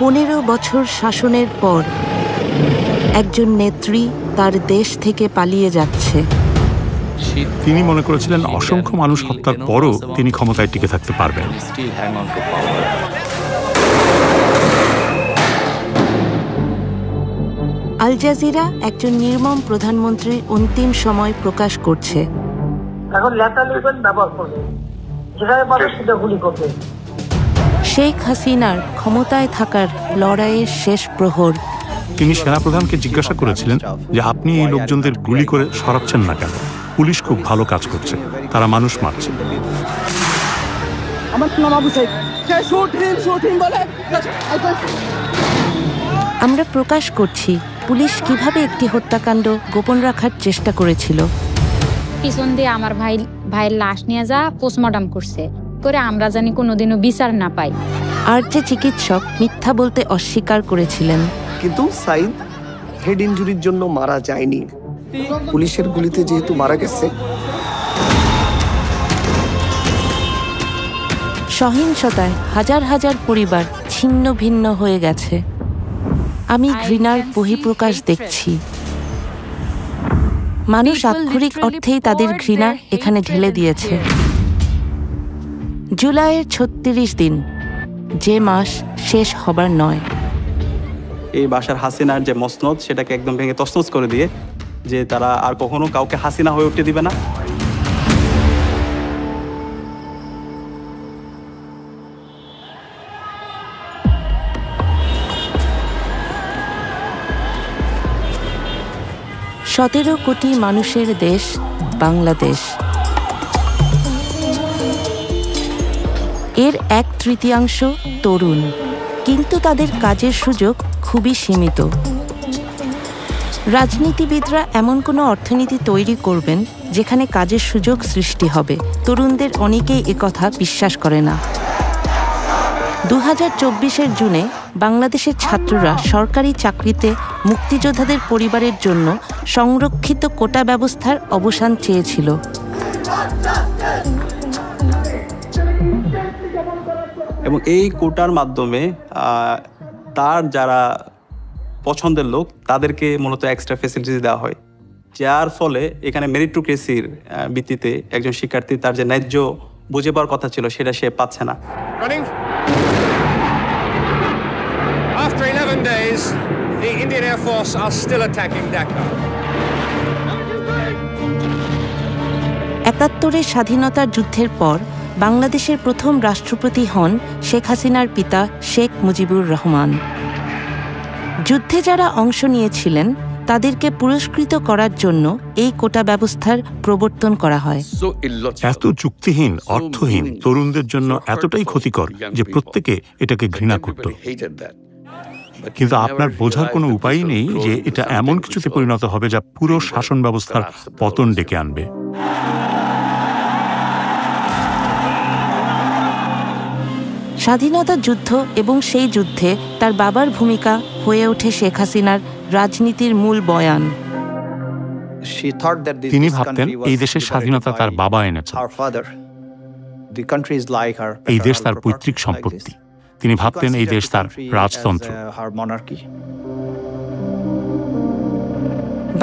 15 বছর শাসনের পর একজন নেত্রী তার দেশ থেকে পালিয়ে যাচ্ছে। তিনি মনে করেছিলেন অসংখ্য মানুষ হত্যার পরও তিনি ক্ষমতায় টিকে থাকতে পারবেন। আল জাজিরা একজন নির্মম প্রধানমন্ত্রীর অন্তিম সময় প্রকাশ করছে। এখন লেটার লিখবেন, ব্যবহার করবেন, যেখানে পাবে সেটা গুলি করবে। শেখ হাসিনার ক্ষমতায় থাকার লড়াইয়ের শেষ প্রহর। তিনি সেনাপ্রধানকে জিজ্ঞাসা করেছিলেন যে আপনি এই লোকজনদের গুলি করে সরাচ্ছেন না কেন? পুলিশ খুব ভালো কাজ করছে, তারা মানুষ মারছে। আমরা প্রকাশ করছি পুলিশ কিভাবে একটি হত্যাকাণ্ড গোপন রাখার চেষ্টা করেছিল। পিছন দিয়ে আমার ভাইয়ের লাশ নিয়ে যা পোস্টমর্টম করছে করে আমরা জানি কোনোদিনও বিচার না পাই। আর যে চিকিৎসক মিথ্যা বলতে অস্বীকার করেছিলেন। কিন্তু সাইদ হেড ইনজুরির জন্য মারা যায়নি, পুলিশের গুলিতে যেহেতু মারা গেছে। সহিংসতায় হাজার হাজার পরিবার ছিন্ন ভিন্ন হয়ে গেছে। আমি ঘৃণার বহিঃপ্রকাশ দেখছি। মানুষ আক্ষরিক অর্থেই তাদের ঘৃণা এখানে ঢেলে দিয়েছে। জুলাইয়ের 36 দিন, যে মাস শেষ হবার নয়। এই বাশার হাসিনার যে মসনদ সেটাকে একদম ভেঙে তছনছ করে দিয়ে যে তারা আর কখনো কাউকে হাসিনা হয়ে উঠতে দিবে না। সতেরো কোটি মানুষের দেশ বাংলাদেশ। এর 1/3 তরুণ, কিন্তু তাদের কাজের সুযোগ খুবই সীমিত। রাজনীতিবিদরা এমন কোনো অর্থনীতি তৈরি করবেন যেখানে কাজের সুযোগ সৃষ্টি হবে। তরুণদের অনেকেই একথা বিশ্বাস করে না। 2024-এর জুনে বাংলাদেশের ছাত্ররা সরকারি চাকরিতে মুক্তিযোদ্ধাদের পরিবারের জন্য সংরক্ষিত কোটা ব্যবস্থার অবসান চেয়েছিল। এবং এই কোটার মাধ্যমে তার যারা পছন্দের লোক তাদেরকে মূলত এক্সট্রা ফ্যাসিলিটিস দেওয়া হয়, যার ফলে এখানে মেরিটোক্রেসির ভিত্তিতে একজন শিক্ষার্থী তার যে ন্যায্য বুঝে পাওয়ার কথা ছিল সেটা সে পাচ্ছে না। After 11 days, the Indian Air Force are still attacking Dhaka. 71-এর স্বাধীনতার যুদ্ধের পর বাংলাদেশের প্রথম রাষ্ট্রপতি হন শেখ হাসিনার পিতা শেখ মুজিবুর রহমান। যুদ্ধে যারা অংশ নিয়েছিলেন তাদেরকে পুরস্কৃত করার জন্য এই কোটা ব্যবস্থার প্রবর্তন করা হয়। এত যুক্তিহীন, অর্থহীন, তরুণদের জন্য এতটাই ক্ষতিকর যে প্রত্যেকে এটাকে ঘৃণা করত। কিন্তু আপনার বোঝার কোনো উপায় নেই যে এটা এমন কিছুতে পরিণত হবে যা পুরো শাসন ব্যবস্থার পতন ডেকে আনবে। স্বাধীনতা যুদ্ধ এবং সেই যুদ্ধে তার বাবার ভূমিকা হয়ে ওঠে শেখ হাসিনার রাজনীতির মূল বয়ান। তিনি ভাবতেন এই দেশের স্বাধীনতা তার বাবা এনেছে, এই দেশ তার পৈতৃক সম্পত্তি। তিনি ভাবতেন এই দেশ তার রাজতন্ত্র।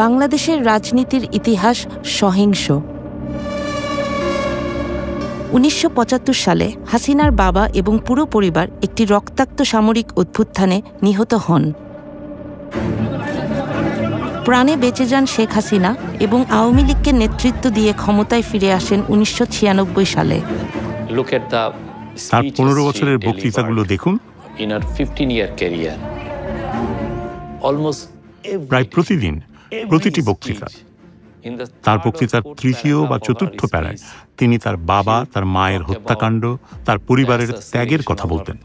বাংলাদেশের রাজনীতির ইতিহাস সহিংস। 1975 সালে হাসিনার বাবা এবং পুরো পরিবার একটি রক্তাক্ত সামরিক অভ্যুত্থানে নিহত হন। প্রাণে বেঁচে যান শেখ হাসিনা এবং আওয়ামী লীগকে নেতৃত্ব দিয়ে ক্ষমতায় ফিরে আসেন 1996 সালে। তার 15 বছরের বক্তৃতাগুলো দেখুন। প্রায় প্রতিদিন, প্রতিটি বক্তৃতা, তার বক্তৃতার তৃতীয় বা চতুর্থ প্যারায় তিনি তার বাবা, তার মায়ের হত্যাকাণ্ড, তার পরিবারের ত্যাগের কথা বলতেন।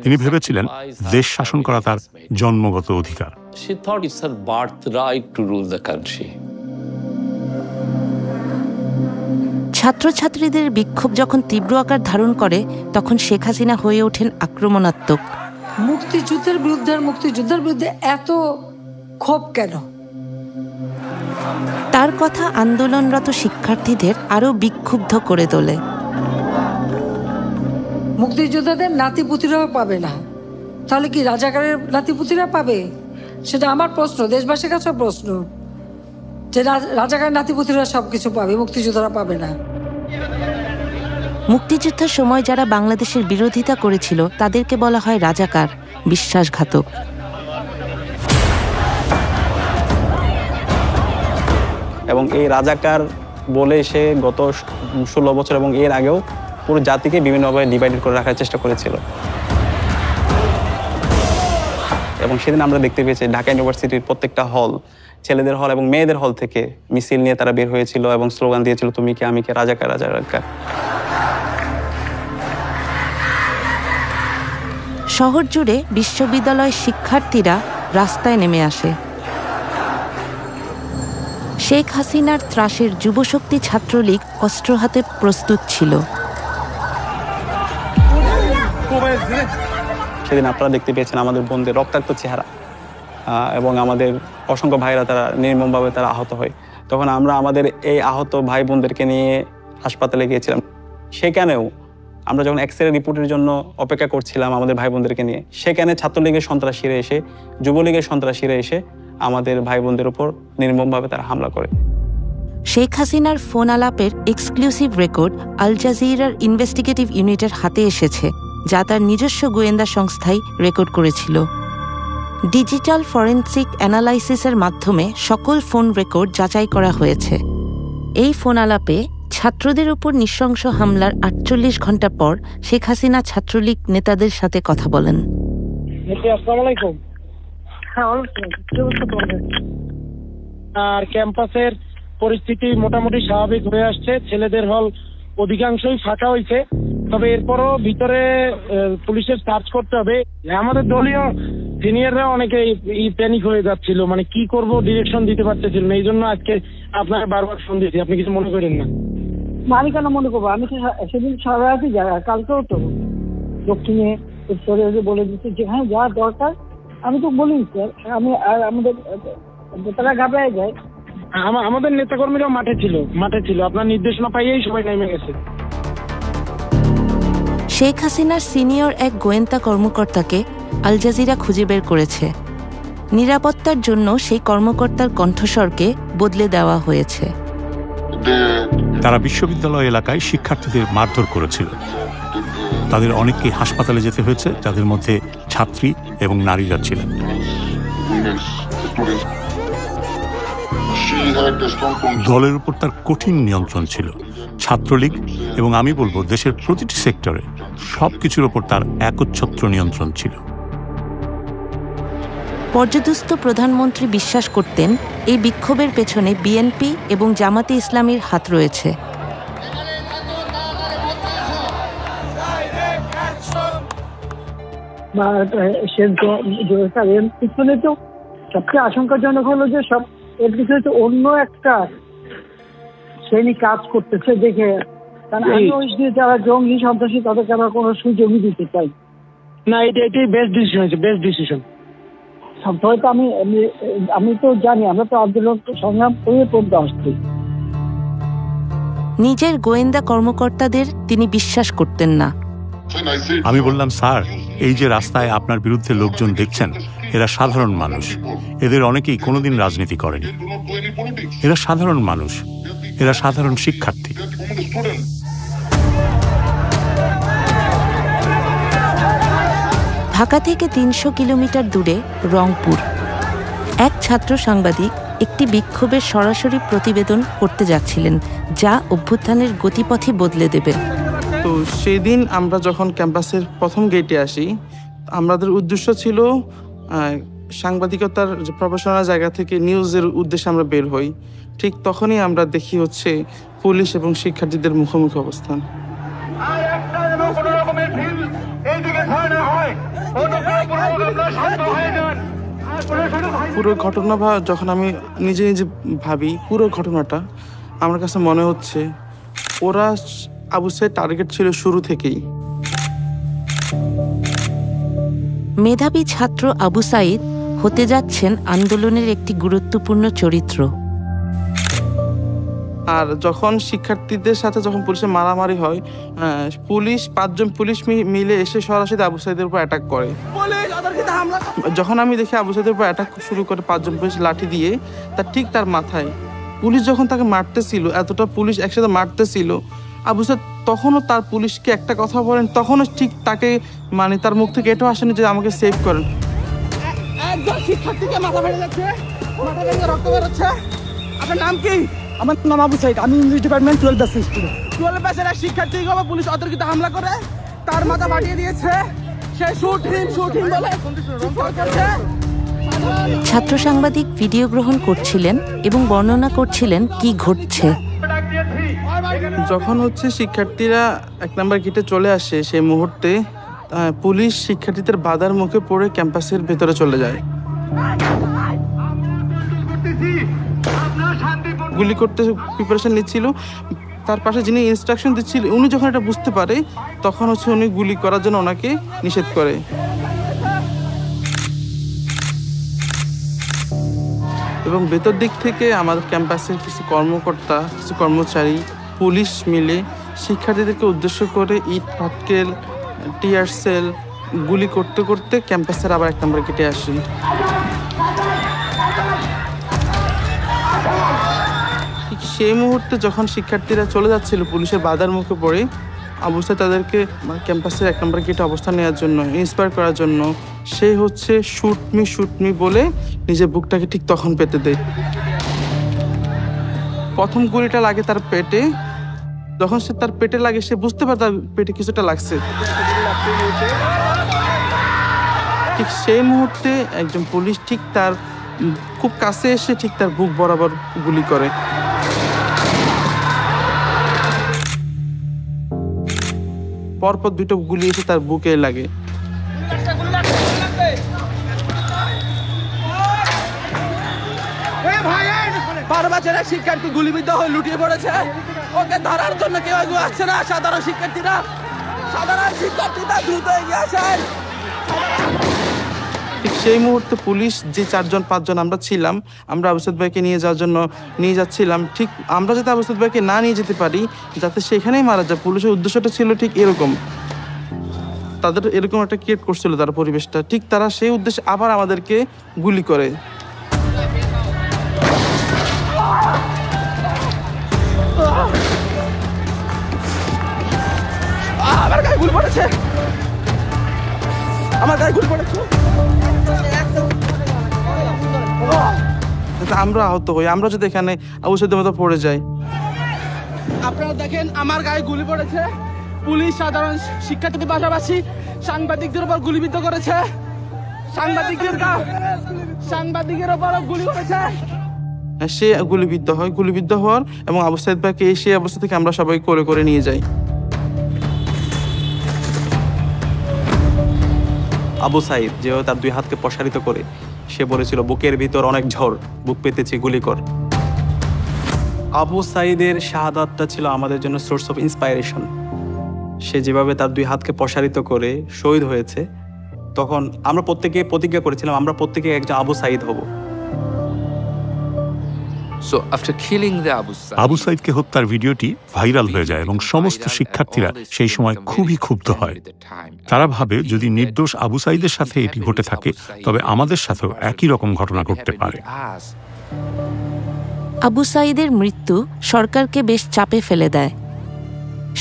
তিনি ভেবেছিলেন দেশ শাসন করা তার জন্মগত অধিকার। ছাত্রছাত্রীদের বিক্ষোভ যখন তীব্র আকার ধারণ করে তখন শেখ হাসিনা হয়ে ওঠেন আক্রমণাত্মক। মুক্তিযুদ্ধের বিরুদ্ধে এত ক্ষোভ কেন? তার কথা আন্দোলনরত শিক্ষার্থীদের আরো বিক্ষুব্ধ করে তোলে। মুক্তিযোদ্ধাদের নাতিপুতিরাও পাবে না, তাহলে কি রাজাকারের নাতিপুতিরা পাবে? সেটা আমার প্রশ্ন, দেশবাসীর কাছে প্রশ্ন, যে রাজাকারের নাতিপুতিরা সবকিছু পাবে, মুক্তিযোদ্ধারা পাবে না। মুক্তিযুদ্ধের সময় যারা বাংলাদেশের বিরোধিতা করেছিল তাদেরকে বলা হয় রাজাকার, বিশ্বাসঘাতক। এবং এই রাজাকার বলে সে গত 16 বছর এবং এর আগেও পুরো জাতিকে বিভিন্নভাবে ডিভাইডেড করে রাখার চেষ্টা করেছিল। এবং সেদিন আমরা দেখতে পেয়েছি ঢাকা ইউনিভার্সিটির প্রত্যেকটা হল, ছেলেদের হল এবং মেয়েদের হল থেকে মিছিল নিয়ে তারা বের হয়েছিল এবং স্লোগান দিয়েছিল, তুমি কে আমি কে, রাজাকার রাজাকার। শহর জুড়ে বিশ্ববিদ্যালয় শিক্ষার্থীরা রাস্তায় নেমে আসে। শেখ হাসিনার ত্রাসের যুবশক্তি ছাত্রলীগ অস্ত্র হাতে প্রস্তুত ছিল। সেদিন আপনারা দেখতে পেয়েছেন আমাদের বোনদের রক্তাক্ত চেহারা এবং আমাদের অসংখ্য ভাইরা তারা নির্মমভাবে তারা আহত হয়। তখন আমরা আমাদের এই আহত ভাই বোনদেরকে নিয়ে হাসপাতালে গিয়েছিলাম। সেখানেও আমরা যখন এক্সরে রিপোর্টের জন্য অপেক্ষা করছিলাম আমাদের ভাই বোনদেরকে নিয়ে, সেখানে ছাত্রলীগের সন্ত্রাসীরা এসে, যুবলীগের সন্ত্রাসীরা এসে আমাদের ভাই বোনদের উপর নির্মমভাবে তারা হামলা করে। শেখ হাসিনার ফোন আলাপের এক্সক্লুসিভ রেকর্ড আল জাজিরার ইনভেস্টিগেটিভ ইউনিটের হাতে এসেছে, যা তার নিজস্ব গোয়েন্দা সংস্থাই রেকর্ড করেছিল। ডিজিটাল ফরেনসিক অ্যানালাইসিসের মাধ্যমে সকল ফোন রেকর্ড যাচাই করা হয়েছে। এই ফোন আলাপে ছাত্রদের উপর নৃশংস হামলার 48 ঘণ্টা পর শেখ হাসিনা ছাত্রলীগ নেতাদের সাথে কথা বলেন। আর ক্যাম্পাসের পরিস্থিতি মোটামুটি স্বাভাবিক হয়ে আসছে, ছেলেদের হল অধিকাংশই ফাঁকা হয়েছে, তবে এরপরও ভিতরে পুলিশের সার্চ করতে হবে। আমাদের দলীয় সিনিয়ররা অনেকে প্যানিক হয়ে যাচ্ছিল, মানে কি করব ডিরেকশন দিতে পারতেছিল না। এই জন্য আজকে আপনাকে বারবার ফোন দিয়েছি, আপনি কিছু মনে করেন না। আমি কেন মনে করবো, আমি তো সেদিন সারা রাতই যাই, কালকেও তো দক্ষিণে উত্তরে বলে দিচ্ছি যে হ্যাঁ যা দরকার। আমি তো বলি স্যার, আমি আর আমাদের তারা ঘাবড়ায় যায়। আমাদের নেতাকর্মীরাও মাঠে ছিল, আপনার নির্দেশনা পাইয়েই সবাই নেমে গেছে। শেখ হাসিনার সিনিয়র এক গোয়েন্দা কর্মকর্তাকে আল জাজিরা খুঁজে বের করেছে। নিরাপত্তার জন্য সেই কর্মকর্তার কণ্ঠস্বরকে বদলে দেওয়া হয়েছে। তারা বিশ্ববিদ্যালয় এলাকায় শিক্ষার্থীদের মারধর করেছিল। তাদের অনেককে হাসপাতালে যেতে হয়েছে, যাদের মধ্যে ছাত্রী এবং নারীরা ছিলেন। দলের উপর তার কঠিন নিয়ন্ত্রণ ছিল। ছাত্রলীগ এবং আমি বলবো দেশের প্রতিটি সেক্টরে সবকিছুর ওপর তার একচ্ছত্র নিয়ন্ত্রণ ছিল। পর্যদুস্ত প্রধানমন্ত্রী বিশ্বাস করতেন এই বিক্ষোভের পেছনে বিএনপি এবং জামাতে ইসলামীর হাত রয়েছে। পিছনে তো সবচেয়ে আশঙ্কাজনক হলো যে সব এর পিছনে তো অন্য একটা শ্রেণী কাজ করতেছে দেখে, কারণ আমি ওই যে যারা জঙ্গি সন্ত্রাসী তাদেরকে আমরা কোনো সুযোগই দিতে চাই না। এটাই বেস্ট ডিসিশন হয়েছে, বেস্ট ডিসিশন। হয়তো আমি তো জানি, আমরা তো আন্দোলন সংগ্রাম করে পড়তে আসছি। নিজের গোয়েন্দা কর্মকর্তাদের তিনি বিশ্বাস করতেন না। আমি বললাম, স্যার, এই যে রাস্তায় আপনার বিরুদ্ধে লোকজন দেখছেন, এরা সাধারণ মানুষ। এদের অনেকেই কোনোদিন রাজনীতি করেনি। এরা সাধারণ মানুষ, এরা সাধারণ শিক্ষার্থী। ঢাকা থেকে 300 কিলোমিটার দূরে রংপুর এক ছাত্র সাংবাদিক একটি বিক্ষোভের সরাসরি প্রতিবেদন করতে যাচ্ছিলেন, যা অভ্যুত্থানের গতিপথই বদলে দেবে। তো সেদিন আমরা যখন ক্যাম্পাসের প্রথম গেটে আসি, আমাদের উদ্দেশ্য ছিল সাংবাদিকতার প্রফেশনাল জায়গা থেকে নিউজের উদ্দেশ্যে আমরা বের হই। ঠিক তখনই আমরা দেখি হচ্ছে পুলিশ এবং শিক্ষার্থীদের মুখোমুখি অবস্থান। পুরো ঘটনা যখন আমি নিজে নিজে ভাবি, পুরো ঘটনাটা আমার কাছে মনে হচ্ছে ওরা আবু সাইদ টার্গেট ছিল শুরু থেকেই। মেধাবী ছাত্র আবু সাইদ হতে যাচ্ছেন আন্দোলনের একটি গুরুত্বপূর্ণ চরিত্র। আর যখন শিক্ষার্থীদের সাথে যখন পুলিশের মারামারি হয়, পুলিশ 5 জন পুলিশ মিলে এসে সরাসরি আবু সাঈদের উপর অ্যাটাক করে। যখন আমি দেখি আবু সাঈদের উপর অ্যাটাক শুরু করে 5 জন পুলিশ লাঠি দিয়ে, ঠিক তার মাথায় পুলিশ যখন তাকে মারতেছিল, এতটা পুলিশ একসাথে মারতেছিল, আবু সাঈদ তখনও তার পুলিশকে একটা কথা বলেন, তখনও ঠিক তাকে মানে তার মুখ থেকে এটাও আসেনি যে আমাকে সেভ করেন। একজন শিক্ষার্থীকে মাথা ফেটে যাচ্ছে, মাথা থেকে রক্ত বের হচ্ছে। আপনার নাম কি? আমার নাম আবু সাঈদ, আমি ইংলিশ ডিপার্টমেন্ট 12 ব্যাচ স্টুডেন্ট। 12 ব্যাচের এক শিক্ষার্থীকে পুলিশ অতর্কিত হামলা করে তার মাথা ফাটিয়ে দিয়েছে। সে শুট হিম বলে করছে। ছাত্র সাংবাদিক ভিডিও গ্রহণ করছিলেন এবং বর্ণনা করছিলেন কি ঘটছে। যখন শিক্ষার্থীরা 1 নম্বর গেটে চলে আসে, সেই মুহূর্তে পুলিশ শিক্ষার্থীদের বাধার মুখে পড়ে ক্যাম্পাসের ভেতরে চলে যায়। গুলি করতে প্রিপারেশন নিচ্ছিল, তার পাশে যিনি ইনস্ট্রাকশন দিচ্ছিল উনি যখন এটা বুঝতে পারে, তখন উনি গুলি করার জন্য ওনাকে নিষেধ করে। এবং ভেতর দিক থেকে আমাদের ক্যাম্পাসের কিছু কর্মকর্তা, কিছু কর্মচারী, পুলিশ মিলে শিক্ষার্থীদেরকে উদ্দেশ্য করে ইট পাটকেল, টিয়ার সেল গুলি করতে করতে ক্যাম্পাসের আবার 1 নম্বর গেটে আসে। ঠিক সেই মুহূর্তে যখন শিক্ষার্থীরা চলে যাচ্ছিল পুলিশের বাধার মুখে পড়ে, আবু সাঈদ তাদেরকে ক্যাম্পাসের 1 নম্বর গেটে অবস্থান নেওয়ার জন্য, ইন্সপায়ার করার জন্য সে শুট মি বলে নিজের বুকটাকে ঠিক তখন পেতে দেয়। প্রথম গুলিটা লাগে তার পেটে। যখন সে তার পেটে লাগে, সে বুঝতে পারে তার পেটে কিছুটা লাগছে। ঠিক সেই মুহূর্তে একজন পুলিশ ঠিক তার খুব কাছে এসে ঠিক তার বুক বরাবর গুলি করে। পরপর 2টো গুলি এসে তার বুকে লাগে। বারবাজার এক শিক্ষার্থী গুলিবিদ্ধ হয়ে লুটিয়ে পড়েছে। ওকে ধরার জন্য কেউ এগিয়ে আসছে না। সাধারণ শিক্ষার্থীরা দ্রুত এগিয়ে আসেন। ঠিক সেই মুহূর্তে পুলিশ যে 4-5 জন আমরা ছিলাম, আমরা আবু সাঈদ ভাইকে নিয়ে যাওয়ার জন্য নিয়ে যাচ্ছিলাম। ঠিক আমরা যাতে আবু সাঈদ ভাইকে না নিয়ে যেতে পারি, যাতে সেখানেই মারা যায়, পুলিশের উদ্দেশ্যটা ছিল ঠিক এরকম। তাদের এরকম একটা ক্রিয়েট করছিল তারা পরিবেশটা। ঠিক তারা সেই উদ্দেশ্যে আবার আমাদেরকে গুলি করে। আমার গায়ে গুলি পড়েছে, আমার গায়ে গুলি পড়েছে। আমরা আহত হই, আমরা যদি এখানে আবু সাঈদের মতো পড়ে যাই। আপনারা দেখেন আমার গায়ে গুলি পড়েছে। পুলিশ সাধারণ শিক্ষার্থীদের পাশাপাশি সাংবাদিকদের উপর গুলিবিদ্ধ করেছে। সাংবাদিকের উপর গুলি করেছে। সে গুলিবিদ্ধ হওয়ার এবং আবু সাঈদ ভাইকে সেই অবস্থা থেকে আমরা সবাই কোলে করে নিয়ে যাই। আবু সাঈদ যেভাবে তার 2 হাতকে প্রসারিত করে সে বলেছিল, বুকের ভিতর অনেক ঝড়, বুক পেতেছি, গুলি কর। আবু সাঈদের শাহাদাতটা ছিল আমাদের জন্য সোর্স অফ ইন্সপায়ারেশন। সে যেভাবে তার 2 হাতকে প্রসারিত করে শহীদ হয়েছে, তখন আমরা প্রত্যেকে প্রতিজ্ঞা করেছিলাম আমরা প্রত্যেকে একজন আবু সাঈদ হব। আবু সাঈদকে হত্যার ভিডিওটি ভাইরাল হয়ে যায় এবং সমস্ত শিক্ষার্থীরা সেই সময় খুবই ক্ষুব্ধ হয়। তারা ভাবে যদি নির্দোষ আবু সাঈদের সাথে এটি ঘটে থাকে, তবে আমাদের সাথেও একই রকম ঘটনা ঘটতে পারে। আবু সাঈদের মৃত্যু সরকারকে বেশ চাপে ফেলে দেয়।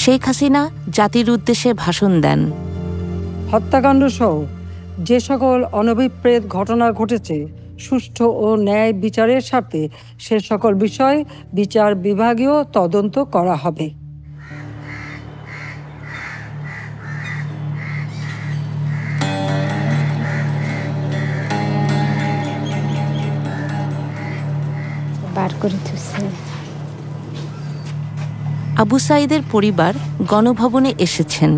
শেখ হাসিনা জাতির উদ্দেশ্যে ভাষণ দেন। হত্যাকাণ্ড সহ যে সকল অনভিপ্রেত ঘটনা ঘটেছে, সুষ্ঠু ও ন্যায় বিচারের স্বার্থে সে সকল বিষয় বিচার বিভাগীয় তদন্ত করা হবে। আবু সাঈদের পরিবার গণভবনে এসেছেন,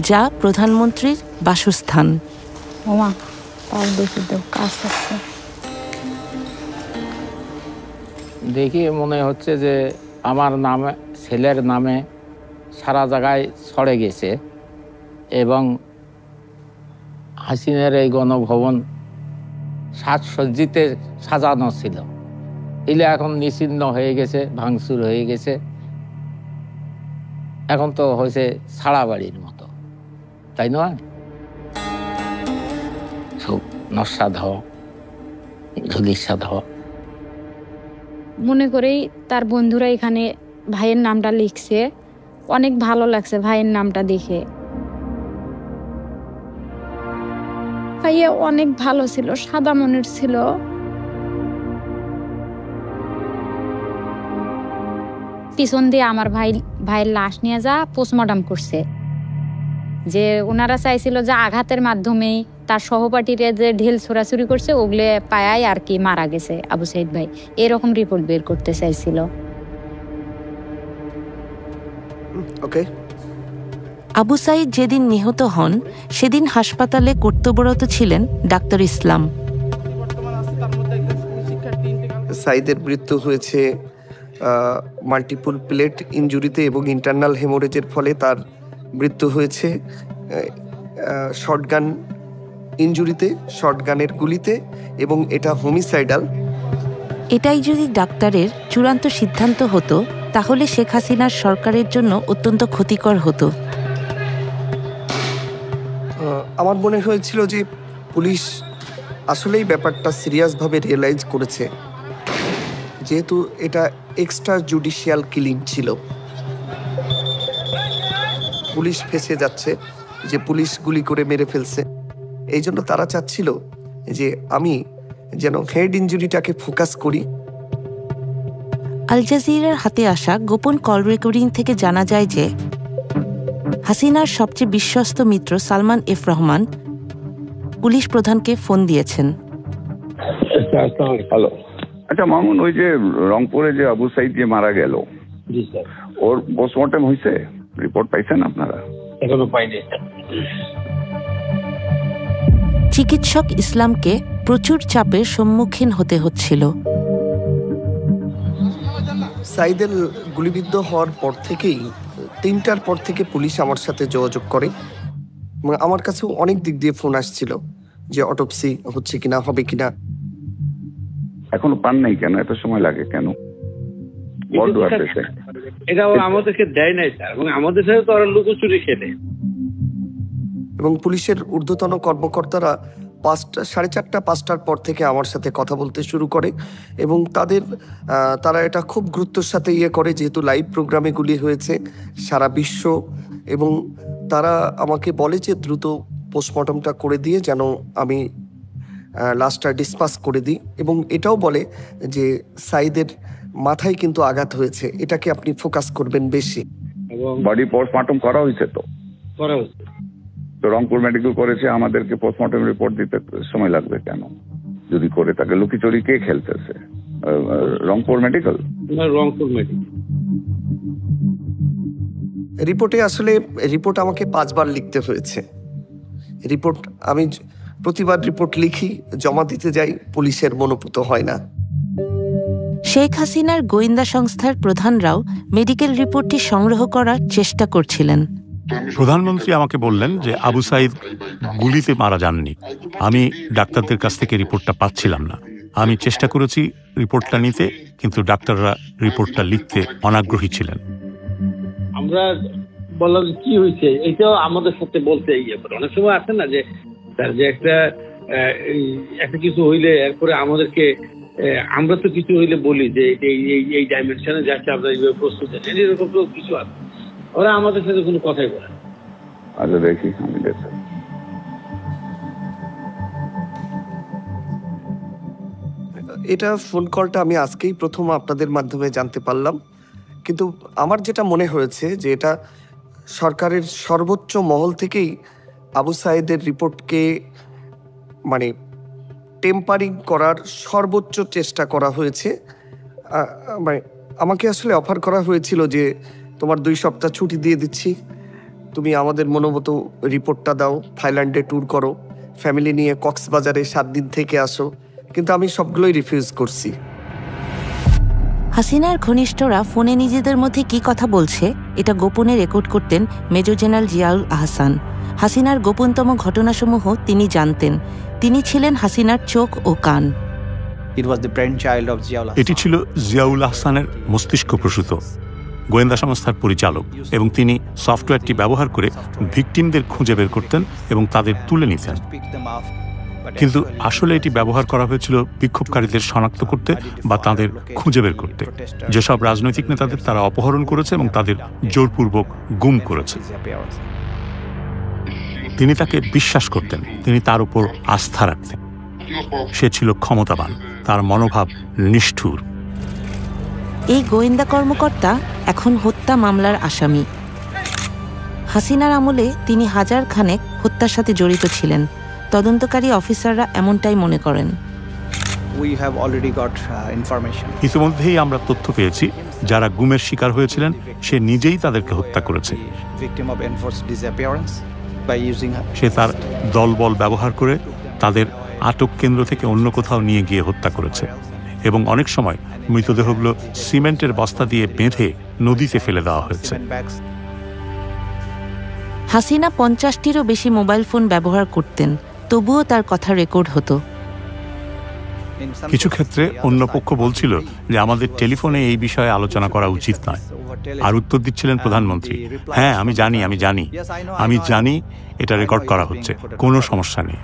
যা প্রধানমন্ত্রীর বাসস্থান। দেখি মনে হচ্ছে যে আমার নামে, ছেলের নামে সারা জায়গায় ছড়ে গেছে এবং হাসিনের এই গণভবন সাজসজ্জিতে সাজানো ছিল। এলে এখন নিশ্চিহ্ন হয়ে গেছে, ভাঙচুর হয়ে গেছে, এখন তো হয়েছে ছাড়া বাড়ির মতো, তাই নয়? সব নস্বাদ হওয়া, ধুলিস্বাদ হওয়া। মনে করেই তার বন্ধুরা এখানে ভাইয়ের নামটা লিখছে, অনেক ভালো লাগছে ভাইয়ের নামটা দেখে। ভাইয়া অনেক ভালো ছিল, সাদা মনের ছিল। পিছন দিয়ে আমার ভাইয়ের লাশ নিয়ে যা পোস্টমর্টম করছে। যে ওনারা চাইছিল যে আঘাতের মাধ্যমেই তার সহপাঠীরা যে ঢিল ছোড়াছুরি করছে ওগুলো পায়াই আর কি মারা গেছে আবু সাইদ ভাই, এরকম রিপোর্ট বের করতে চাইছিল। ওকে। আবু সাইদ যেদিন নিহত হন সেদিন হাসপাতালে কর্তব্যরত ছিলেন ডাক্তার ইসলাম। সাইদের মৃত্যু হয়েছে মাল্টিপল প্লেট ইনজুরিতে এবং ইন্টারনাল হেমোরেজের ফলে তার মৃত্যু হয়েছে শর্টগান ইনজুরিতে, শর্টগানের গুলিতে, এবং এটা হোমিসাইডাল। এটাই যদি ডাক্তারের চূড়ান্ত সিদ্ধান্ত হতো তাহলে শেখ হাসিনার সরকারের জন্য অত্যন্ত ক্ষতিকর হতো। আমার মনে হয়েছিল যে পুলিশ আসলেই ব্যাপারটা সিরিয়াসভাবে রিয়েলাইজ করেছে, যেহেতু এটা এক্সট্রা জুডিশিয়াল কিলিং ছিল। পুলিশ ফেঁসে যাচ্ছে যে পুলিশ গুলি করে মেরে ফেলছে, এই জন্য তারা চাচ্ছিল যে আমি যেন হেড ইনজুরিটাকে ফোকাস করি। আল জাজিরার হাতে আসা গোপন কল রেকর্ডিং থেকে জানা যায় যে হাসিনার সবচেয়ে বিশ্বস্ত মিত্র সালমান এফ রহমান পুলিশ প্রধানকে ফোন দিয়েছেন। হ্যালো, আচ্ছা মামুন, ওই যে রংপুরে যে আবু সাইদ যে মারা গেল, ওর পোস্টমর্টম হয়েছে? রিপোর্ট পাইছেন আপনারা? এখনো পাইনি। চিকিৎসক ইসলামকে প্রচুর চাপের সম্মুখীন হতে হচ্ছিল। সাইদের গুলিবিদ্ধ হওয়ার পর থেকেই 3টার পর থেকে পুলিশ আমার সাথে যোগাযোগ করে। আমার কাছেও অনেক দিক দিয়ে ফোন আসছিল যে অটোপসি হচ্ছে কিনা, হবে কিনা। এখনো পান নাই কেন? এত সময় লাগে কেন? এটা আমাদেরকে দেয় নাই স্যার, এবং আমাদের সাথে তো ওরা লুকোচুরি খেলে। এবং পুলিশের ঊর্ধ্বতন কর্মকর্তারা 4:30 5টার পর থেকে আমার সাথে কথা বলতে শুরু করে, এবং তারা এটা খুব গুরুত্বের সাথে করে, যেহেতু লাইভ প্রোগ্রামে গুলি হয়েছে সারা বিশ্ব, এবং তারা আমাকে বলে যে দ্রুত পোস্টমর্টমটা করে দিয়ে যেন আমি লাশটা ডিসপাস করে দিই, এবং এটাও বলে যে সাইদের মাথায় কিন্তু আঘাত হয়েছে, এটাকে আপনি ফোকাস করবেন বেশি। বডি পোস্টমর্টম করা হয়েছে তো? করা হয়েছে তো, রংপুর মেডিকেল করেছে, আমাদেরকে পোস্টমর্টম রিপোর্ট দিতে সময় লাগবে কেন? যদি করে তাকে লুকিচুরি কে খেলতেছে? Rangpur medical? Rangpur medical report আমাকে 5 বার লিখতে হয়েছে। আমি প্রতিবার রিপোর্ট লিখি, জমা দিতে যাই, পুলিশের মনোপুত হয় না। শেখ হাসিনার গোয়েন্দা সংস্থার প্রধানরাও মেডিকেল রিপোর্টটি সংগ্রহ করার চেষ্টা করছিলেন। প্রধানমন্ত্রী আমাকে বললেন যে আবু সাইদ গুলিতে মারা যাননি। আমি ডাক্তারদের কাছ থেকে রিপোর্টটা পাচ্ছিলাম না। আমি চেষ্টা করেছি রিপোর্টটা নিতে, কিন্তু ডাক্তাররা রিপোর্টটা লিখতে অনাগ্রহী ছিলেন। আমরা বললাম কি হয়েছে, এইটাও আমাদের সাথে বলতে অনেক সময় আছে না যে স্যার যে একটা কিছু হইলে এরপরে আমাদেরকে, আমরা তো কিছু হইলে বলি যে এই ডাইমেনশনে যাচ্ছে, আমরা এইভাবে প্রস্তুত আছি, এরকম তো কিছু আছে, ওরা আমাদের সাথে কোনো কথাই বলে। আচ্ছা দেখি, আমি দেখি। এটা ফোন কলটা আমি আজকেই প্রথম আপনাদের মাধ্যমে জানতে পারলাম, কিন্তু আমার যেটা মনে হয়েছে যে এটা সরকারের সর্বোচ্চ মহল থেকেই আবু সাইদের রিপোর্টকে টেম্পারিং করার সর্বোচ্চ চেষ্টা করা হয়েছে। আমাকে আসলে অফার করা হয়েছিল যে তোমার 2 সপ্তাহ ছুটি দিয়ে দিচ্ছি, তুমি আমাদের মনোমতো রিপোর্টটা দাও, থাইল্যান্ডে ট্যুর করো, ফ্যামিলি নিয়ে কক্সবাজারে 7 দিন থেকে আসো, কিন্তু আমি সবগুলোই রিফিউজ করছি। হাসিনার ঘনিষ্ঠরা ফোনে নিজেদের মধ্যে কি কথা বলছে এটা গোপনে রেকর্ড করতেন মেজর জেনারেল জিয়াউল আহসান। হাসিনার গোপনতম ঘটনাসমূহ তিনি জানতেন। তিনি ছিলেন হাসিনার চোখ ও কান। এটি ছিল জিয়াউল আহসানের মস্তিষ্ক প্রসূত। গোয়েন্দা সংস্থার পরিচালক, এবং তিনি সফটওয়্যারটি ব্যবহার করে ভিকটিমদের খুঁজে বের করতেন এবং তাদের তুলে নিতেন। কিন্তু আসলে এটি ব্যবহার করা হয়েছিল বিক্ষোভকারীদের শনাক্ত করতে বা তাদের খুঁজে বের করতে। যেসব রাজনৈতিক নেতাদের তারা অপহরণ করেছে এবং তাদের জোরপূর্বক গুম করেছে। তিনি তাকে বিশ্বাস করতেন, তিনি তার উপর আস্থা রাখতেন। সে ছিল ক্ষমতাবান, তার মনোভাব নিষ্ঠুর। এই গোয়েন্দা কর্মকর্তা এখন হত্যা মামলার আসামি। হাসিনার আমলে তিনি হাজার খানেক হত্যার সাথে জড়িত ছিলেন। তদন্তকারী অফিসাররা এমনটাই মনে করেন। ইতিমধ্যেই আমরা তথ্য পেয়েছি, যারা গুমের শিকার হয়েছিলেন সে নিজেই তাদেরকে হত্যা করেছে। সে তার দলবল ব্যবহার করে তাদের আটক কেন্দ্র থেকে অন্য কোথাও নিয়ে গিয়ে হত্যা করেছে, এবং অনেক সময় মৃতদেহগুলো সিমেন্টের বস্তা দিয়ে বেঁধে নদীতে ফেলে দেওয়া হয়েছে। হাসিনা 50টিরও বেশি মোবাইল ফোন ব্যবহার করতেন, তবুও তার কথা রেকর্ড হতো। কিছু ক্ষেত্রে অন্য পক্ষ বলছিল যে আমাদের টেলিফোনে এই বিষয়ে আলোচনা করা উচিত নয়, আর উত্তর দিচ্ছিলেন প্রধানমন্ত্রী, হ্যাঁ আমি জানি এটা রেকর্ড করা হচ্ছে, কোনো সমস্যা নেই।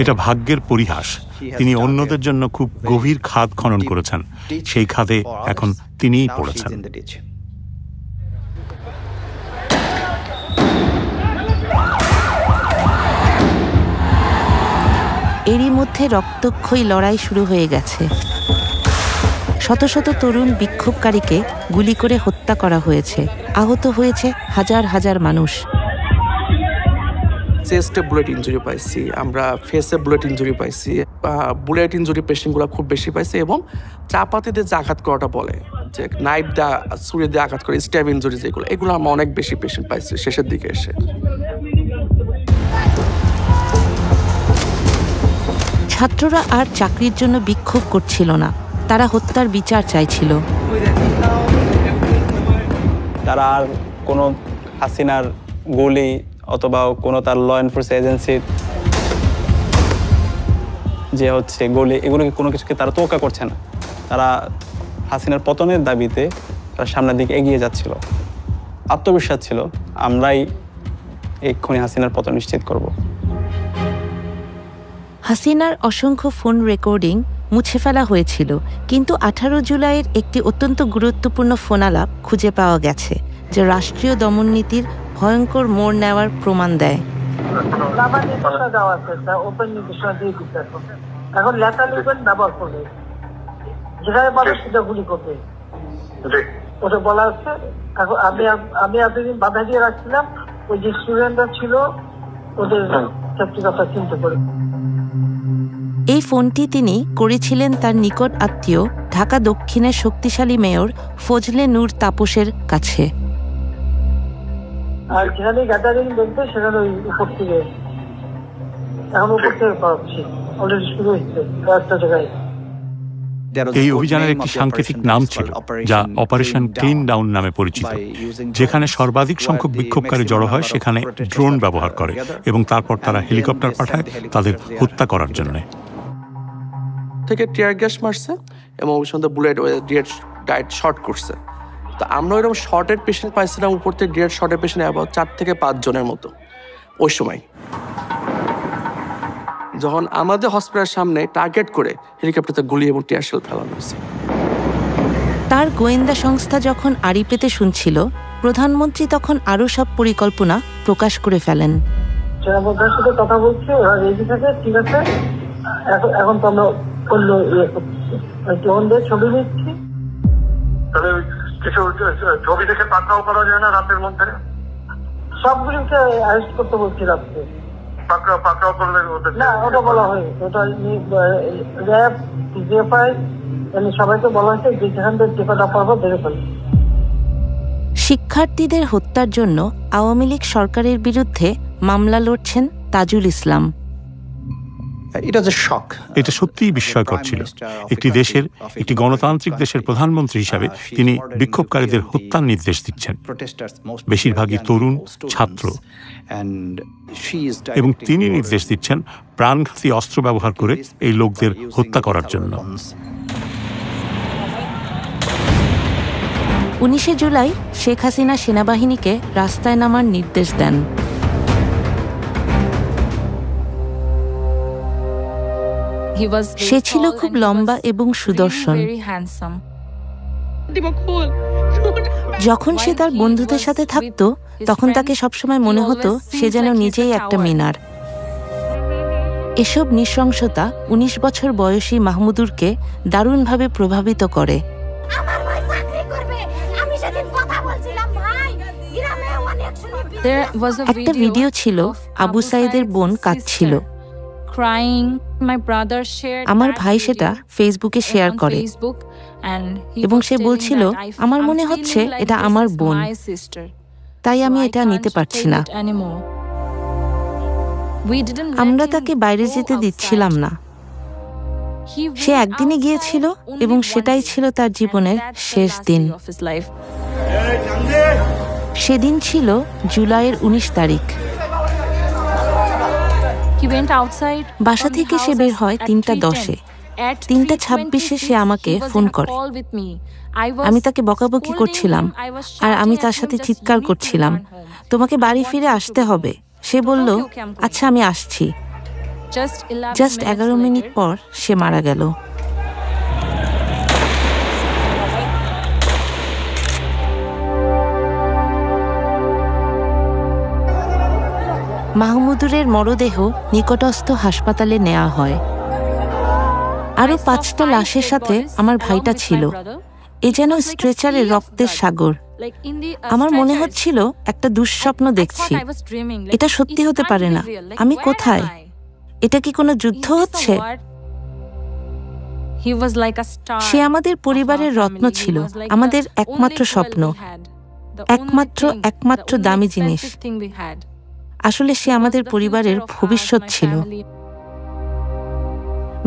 এটা ভাগ্যের পরিহাস। তিনি অন্যদের জন্য খুব গভীর খাদ খনন করেছেন, সেই খাদে এখন তিনিই পড়েছেন। এরই মধ্যে রক্তক্ষয়ী লড়াই শুরু হয়ে গেছে। শত শত তরুণ বিক্ষোভকারীকে গুলি করে হত্যা করা হয়েছে, আহত হয়েছে হাজার হাজার মানুষ। চেস্টে বুলেট ইঞ্জুরি পাইছি, আমরা ফেসে বুলেট ইঞ্জুরি পাইছি, বুলেট ইঞ্জুরি পেশেন্টগুলো খুব বেশি পাইছে, এবং চাপাতি দিয়ে যে আঘাত করাটা বলে, যে নাইফ দিয়ে ছুরি দিয়ে আঘাত করে স্ট্যাব ইঞ্জুরি, এগুলো আমরা অনেক বেশি পেশেন্ট পাইছি শেষের দিকে এসে। ছাত্ররা আর চাকরির জন্য বিক্ষোভ করছিল না, তারা হত্যার বিচার চাইছিল। তারা আর কোনো হাসিনার গুলি অথবা কোনো তার ল এনফোর্সমেন্ট এজেন্সির যে হচ্ছে গুলি, এগুলোকে কোনো কিছুকে তারা তোয়াক্কা করছে না। তারা হাসিনার পতনের দাবিতে তারা সামনের দিকে এগিয়ে যাচ্ছিল। আত্মবিশ্বাস ছিল আমরাই এক্ষুনি হাসিনার পতন নিশ্চিত করব। হাসিনার অসংখ্য ফোন রেকর্ডিং মুছে ফেলা হয়েছিল, কিন্তু 18 জুলাইয়ের একটি অত্যন্ত গুরুত্বপূর্ণ ফোনালাপ খুঁজে পাওয়া গেছে, যে রাষ্ট্রীয় দমননীতির ভয়ঙ্কর মোড় নেওয়ার প্রমাণ দেয়। এখন লেখা লিখবেন, ব্যবহার করবে, যেখানে পাবে সেটা গুলি করবে, ওটা বলা হচ্ছে। এখন আমি এতদিন বাধা দিয়ে রাখছিলাম, ওই যে স্টুডেন্টরা ছিল ওদের সত্যি কথা চিন্তা করে। এই ফোনটি তিনি করেছিলেন তার নিকট আত্মীয় ঢাকা দক্ষিণের শক্তিশালী মেয়র ফজলে নূর তাপসের কাছে। আর যেখানে গ্যাদারিং দেখবে সেখানে ওই উপর থেকে, এখন উপর থেকে পাচ্ছি, অলরেডি শুরু হচ্ছে কয়েকটা জায়গায়। এই অভিযানের একটি সাংকেতিক নাম ছিল, যা অপারেশন ক্লিন ডাউন নামে পরিচিত, যেখানে সর্বাধিক সংখ্যক বিক্ষোভকারী জড়ো হয়, সেখানে ড্রোন ব্যবহার করে এবং তারপর তারা হেলিকপ্টার পাঠায় তাদের হত্যা করার জন্য। থেকে টিয়ার গ্যাস মারছে এবং ওই সঙ্গে বুলেট ডাইরেক্ট শর্ট করছে। তো আমরা ওইরকম শর্টের পেশেন্ট পাইছিলাম উপর থেকে, ডিরেক্ট শর্টের পেশেন্ট অ্যাবাউট 4 থেকে 5 জনের মতো ওই সময়। যখন আমাদের হসপিটালের সামনে টার্গেট করে হেলিকপ্টারতে গুলি এবং টিয়ার শেল ফেলানো হয়েছে। তার গোয়েন্দা সংস্থা যখন আড়ি পেতে শুনছিল, প্রধানমন্ত্রী তখন আরো সব পরিকল্পনা প্রকাশ করে ফেলেন। সেনাপ্রধানের সাথে কথা বলছি, ওরা রেডি থাকে, ঠিক আছে, এখন তো আমরা অন্য ছবি নিচ্ছি, তবে কিছু ছবি দেখে পাকড়াও করা যায় না রাতের মধ্যে? সবগুলিকে অ্যারেস্ট করতে বলছি রাত্রে। পাকড়াও করলে না, ওটা বলা হয়, ওটা র্যাব, জিএফআই, সবাইকে বলা হয়েছে যে যেখান থেকে যে কটা পারবো ধরে ফেলবে। শিক্ষার্থীদের হত্যার জন্য আওয়ামী লীগ সরকারের বিরুদ্ধে মামলা লড়ছেন তাজুল ইসলাম। এটা সত্যিই বিস্ময়কর ছিল। একটি গণতান্ত্রিক দেশের প্রধানমন্ত্রী হিসাবে তিনি বিক্ষোভকারীদের হত্যার নির্দেশ দিচ্ছেন, বেশিরভাগই তরুণ ছাত্র, এবং তিনি নির্দেশ দিচ্ছেন প্রাণঘাতী অস্ত্র ব্যবহার করে এই লোকদের হত্যা করার জন্য। 19শে জুলাই শেখ হাসিনা সেনাবাহিনীকে রাস্তায় নামার নির্দেশ দেন। সে ছিল খুব লম্বা এবং সুদর্শন। যখন সে তার বন্ধুদের সাথে থাকত তখন তাকে সবসময় মনে হতো সে যেন নিজেই একটা মিনার। এসব নৃশংসতা 19 বছর বয়সী মাহমুদুরকে দারুণভাবে প্রভাবিত করে। একটা ভিডিও ছিল, আবু সাইদের বোন কাঁদছিল। আমার ভাই সেটা ফেসবুকে শেয়ার করে এবং সে বলছিল, আমার মনে হচ্ছে এটা আমার বোন, তাই আমি এটা নিতে পারছি না। আমরা তাকে বাইরে যেতে দিচ্ছিলাম না। সে একদিনে গিয়েছিল এবং সেটাই ছিল তার জীবনের শেষ দিন। সেদিন ছিল জুলাইয়ের 19 তারিখ। বাসা থেকে সে বের হয় 3:10-এ। 3:26-এ সে আমাকে ফোন করে। আমি তাকে বকাবকি করছিলাম আর আমি তার সাথে চিৎকার করছিলাম, তোমাকে বাড়ি ফিরে আসতে হবে। সে বলল, আচ্ছা আমি আসছি। জাস্ট 11 মিনিট পর সে মারা গেল। মাহমুদুরের মরদেহ নিকটস্থ হাসপাতালে নেওয়া হয়। আরো 5টা লাশের সাথে আমার ভাইটা ছিল। এ যেন স্ট্রেচারে রক্তের সাগর। আমার মনে হচ্ছিল একটা দুঃস্বপ্ন দেখছি। এটা সত্যি হতে পারে না। আমি কোথায়? এটা কি কোনো যুদ্ধ হচ্ছে? সে আমাদের পরিবারের রত্ন ছিল, আমাদের একমাত্র স্বপ্ন, একমাত্র দামি জিনিস। আসলে সে আমাদের পরিবারের ভবিষ্যৎ ছিল।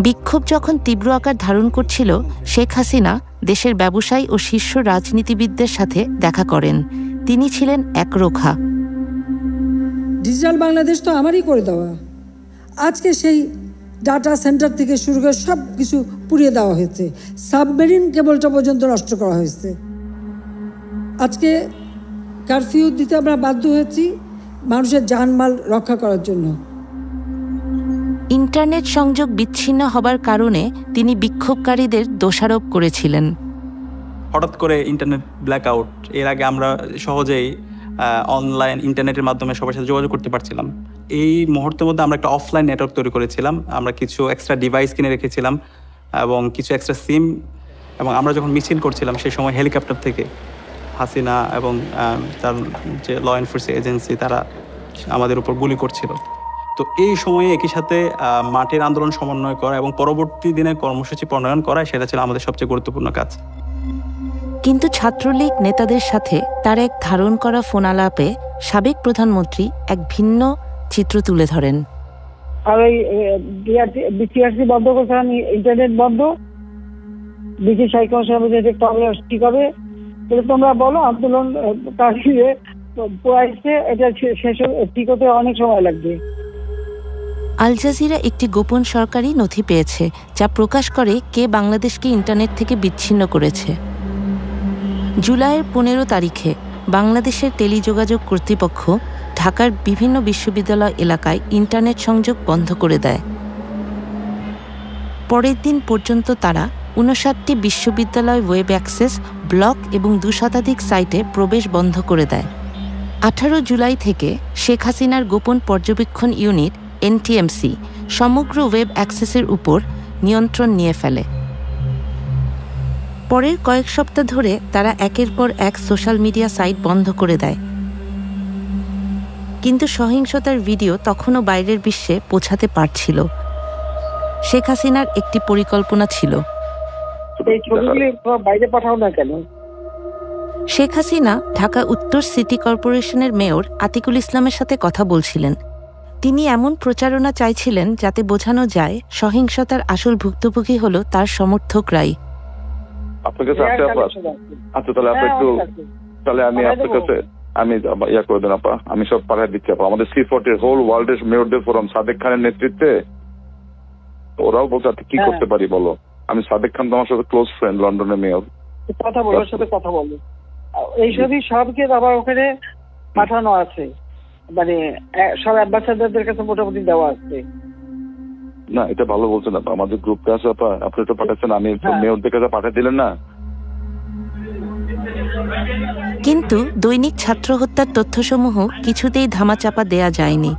বিক্ষোভ যখন তীব্র আকার ধারণ করছিল, শেখ হাসিনা দেশের ব্যবসায়ী ও শীর্ষ রাজনীতিবিদদের সাথে দেখা করেন। তিনি ছিলেন একরোখা। ডিজিটাল বাংলাদেশ তো আমারই করে দেওয়া। আজকে সেই ডাটা সেন্টার থেকে শুরু করে সব কিছু পুড়িয়ে দেওয়া হয়েছে, সাবমেরিন কেবলটা পর্যন্ত নষ্ট করা হয়েছে। আজকে কারফিউ দিতে আমরা বাধ্য হয়েছি মানুষের জানমাল রক্ষা করার জন্য। ইন্টারনেট সংযোগ বিচ্ছিন্ন হবার কারণে তিনি বিক্ষোভকারীদের দোষারোপ করেছিলেন। হঠাৎ করে ইন্টারনেট ব্ল্যাকআউট। এর আগে আমরা সহজেই অনলাইন ইন্টারনেটের মাধ্যমে সবার সাথে যোগাযোগ করতে পারছিলাম। এই মুহূর্তের মধ্যে আমরা একটা অফলাইন নেটওয়ার্ক তৈরি করেছিলাম। আমরা কিছু এক্সট্রা ডিভাইস কিনে রেখেছিলাম এবং কিছু এক্সট্রা সিম, এবং আমরা যখন মিছিল করছিলাম সেই সময় হেলিকপ্টার থেকে হাসিনা এবং তার যে ল এনফোর্সিং এজেন্সি তারা আমাদের উপর গুলি করছিল। তো এই সময়ে একই সাথে মাঠের আন্দোলন সমন্বয় করা এবং পরবর্তী দিনে কর্মসূচি প্রণয়ন করা, সেটা ছিল আমাদের সবচেয়ে গুরুত্বপূর্ণ কাজ। কিন্তু ছাত্রলীগ নেতাদের সাথে তার এক ধারণ করা ফোন আলাপে সাবেক প্রধানমন্ত্রী এক ভিন্ন চিত্র তুলে ধরেন। আর এই বিসিআরসি বন্ধ করছে, ইন্টারনেট বন্ধ, ব্রিটিশ হাইকমিশন ঠিক হবে, তোমরা বলো আন্দোলন পোড়াইছে, এটা শেষ ঠিক হতে অনেক সময় লাগবে। আল জাজিরা একটি গোপন সরকারি নথি পেয়েছে যা প্রকাশ করে কে বাংলাদেশকে ইন্টারনেট থেকে বিচ্ছিন্ন করেছে। জুলাইয়ের 15 তারিখে বাংলাদেশের টেলিযোগাযোগ কর্তৃপক্ষ ঢাকার বিভিন্ন বিশ্ববিদ্যালয় এলাকায় ইন্টারনেট সংযোগ বন্ধ করে দেয়। পরের দিন পর্যন্ত তারা 59টি বিশ্ববিদ্যালয় ওয়েব অ্যাক্সেস, ব্লগ এবং 2 শতাধিক সাইটে প্রবেশ বন্ধ করে দেয়। 18 জুলাই থেকে শেখ হাসিনার গোপন পর্যবেক্ষণ ইউনিট এনটিএমসি সমগ্র ওয়েব অ্যাক্সেসের উপর নিয়ন্ত্রণ নিয়ে ফেলে। পরের কয়েক সপ্তাহ ধরে তারা একের পর এক সোশ্যাল মিডিয়া সাইট বন্ধ করে দেয়। কিন্তু সহিংসতার ভিডিও তখনও বাইরের বিশ্বে পৌঁছাতে পারছিল। শেখ হাসিনার একটি পরিকল্পনা ছিল। শেখ হাসিনা ঢাকা উত্তর সিটি কর্পোরেশনের মেয়র আতিকুল ইসলামের সাথে কথা বলছিলেন। তিনি এমন প্রচারণা চাইছিলেন যাতে বোঝানো যায় সহিংসতার আসল ভুক্তভোগী হলো তার সমর্থকরাই। আপনার কাছে আছে আপা? আচ্ছা, তাহলে আপনি একটু, তাহলে আমি আপনার কাছে আমি ইয়া করে দেন আপা, আমি সব পাঠিয়ে দিচ্ছি আপা। আমাদের C40 হোল ওয়ার্ল্ডের মেয়রদের ফোরাম সাদেক খানের নেতৃত্বে, ওরাও বলছে কি করতে পারি বলো। আমি সাদেক খান তো আমার সাথে ক্লোজ ফ্রেন্ড, লন্ডনের মেয়র। কথা বলো, ওর সাথে কথা বলো। এইসবই সবকে আবার ওখানে পাঠানো আছে, মানে সব অ্যাম্বাসাডারদের কাছে মোটামুটি দেওয়া আছে। না, এটা ভালো বলছেন আপা, আমাদের গ্রুপে আছে আপা, আপনি তো পাঠাচ্ছেন, আমি মেয়রদের কাছে পাঠিয়ে দিলেন না। কিন্তু দৈনিক ছাত্র হত্যার তথ্যসমূহ কিছুতেই ধামাচাপা দেয়া যায়নি।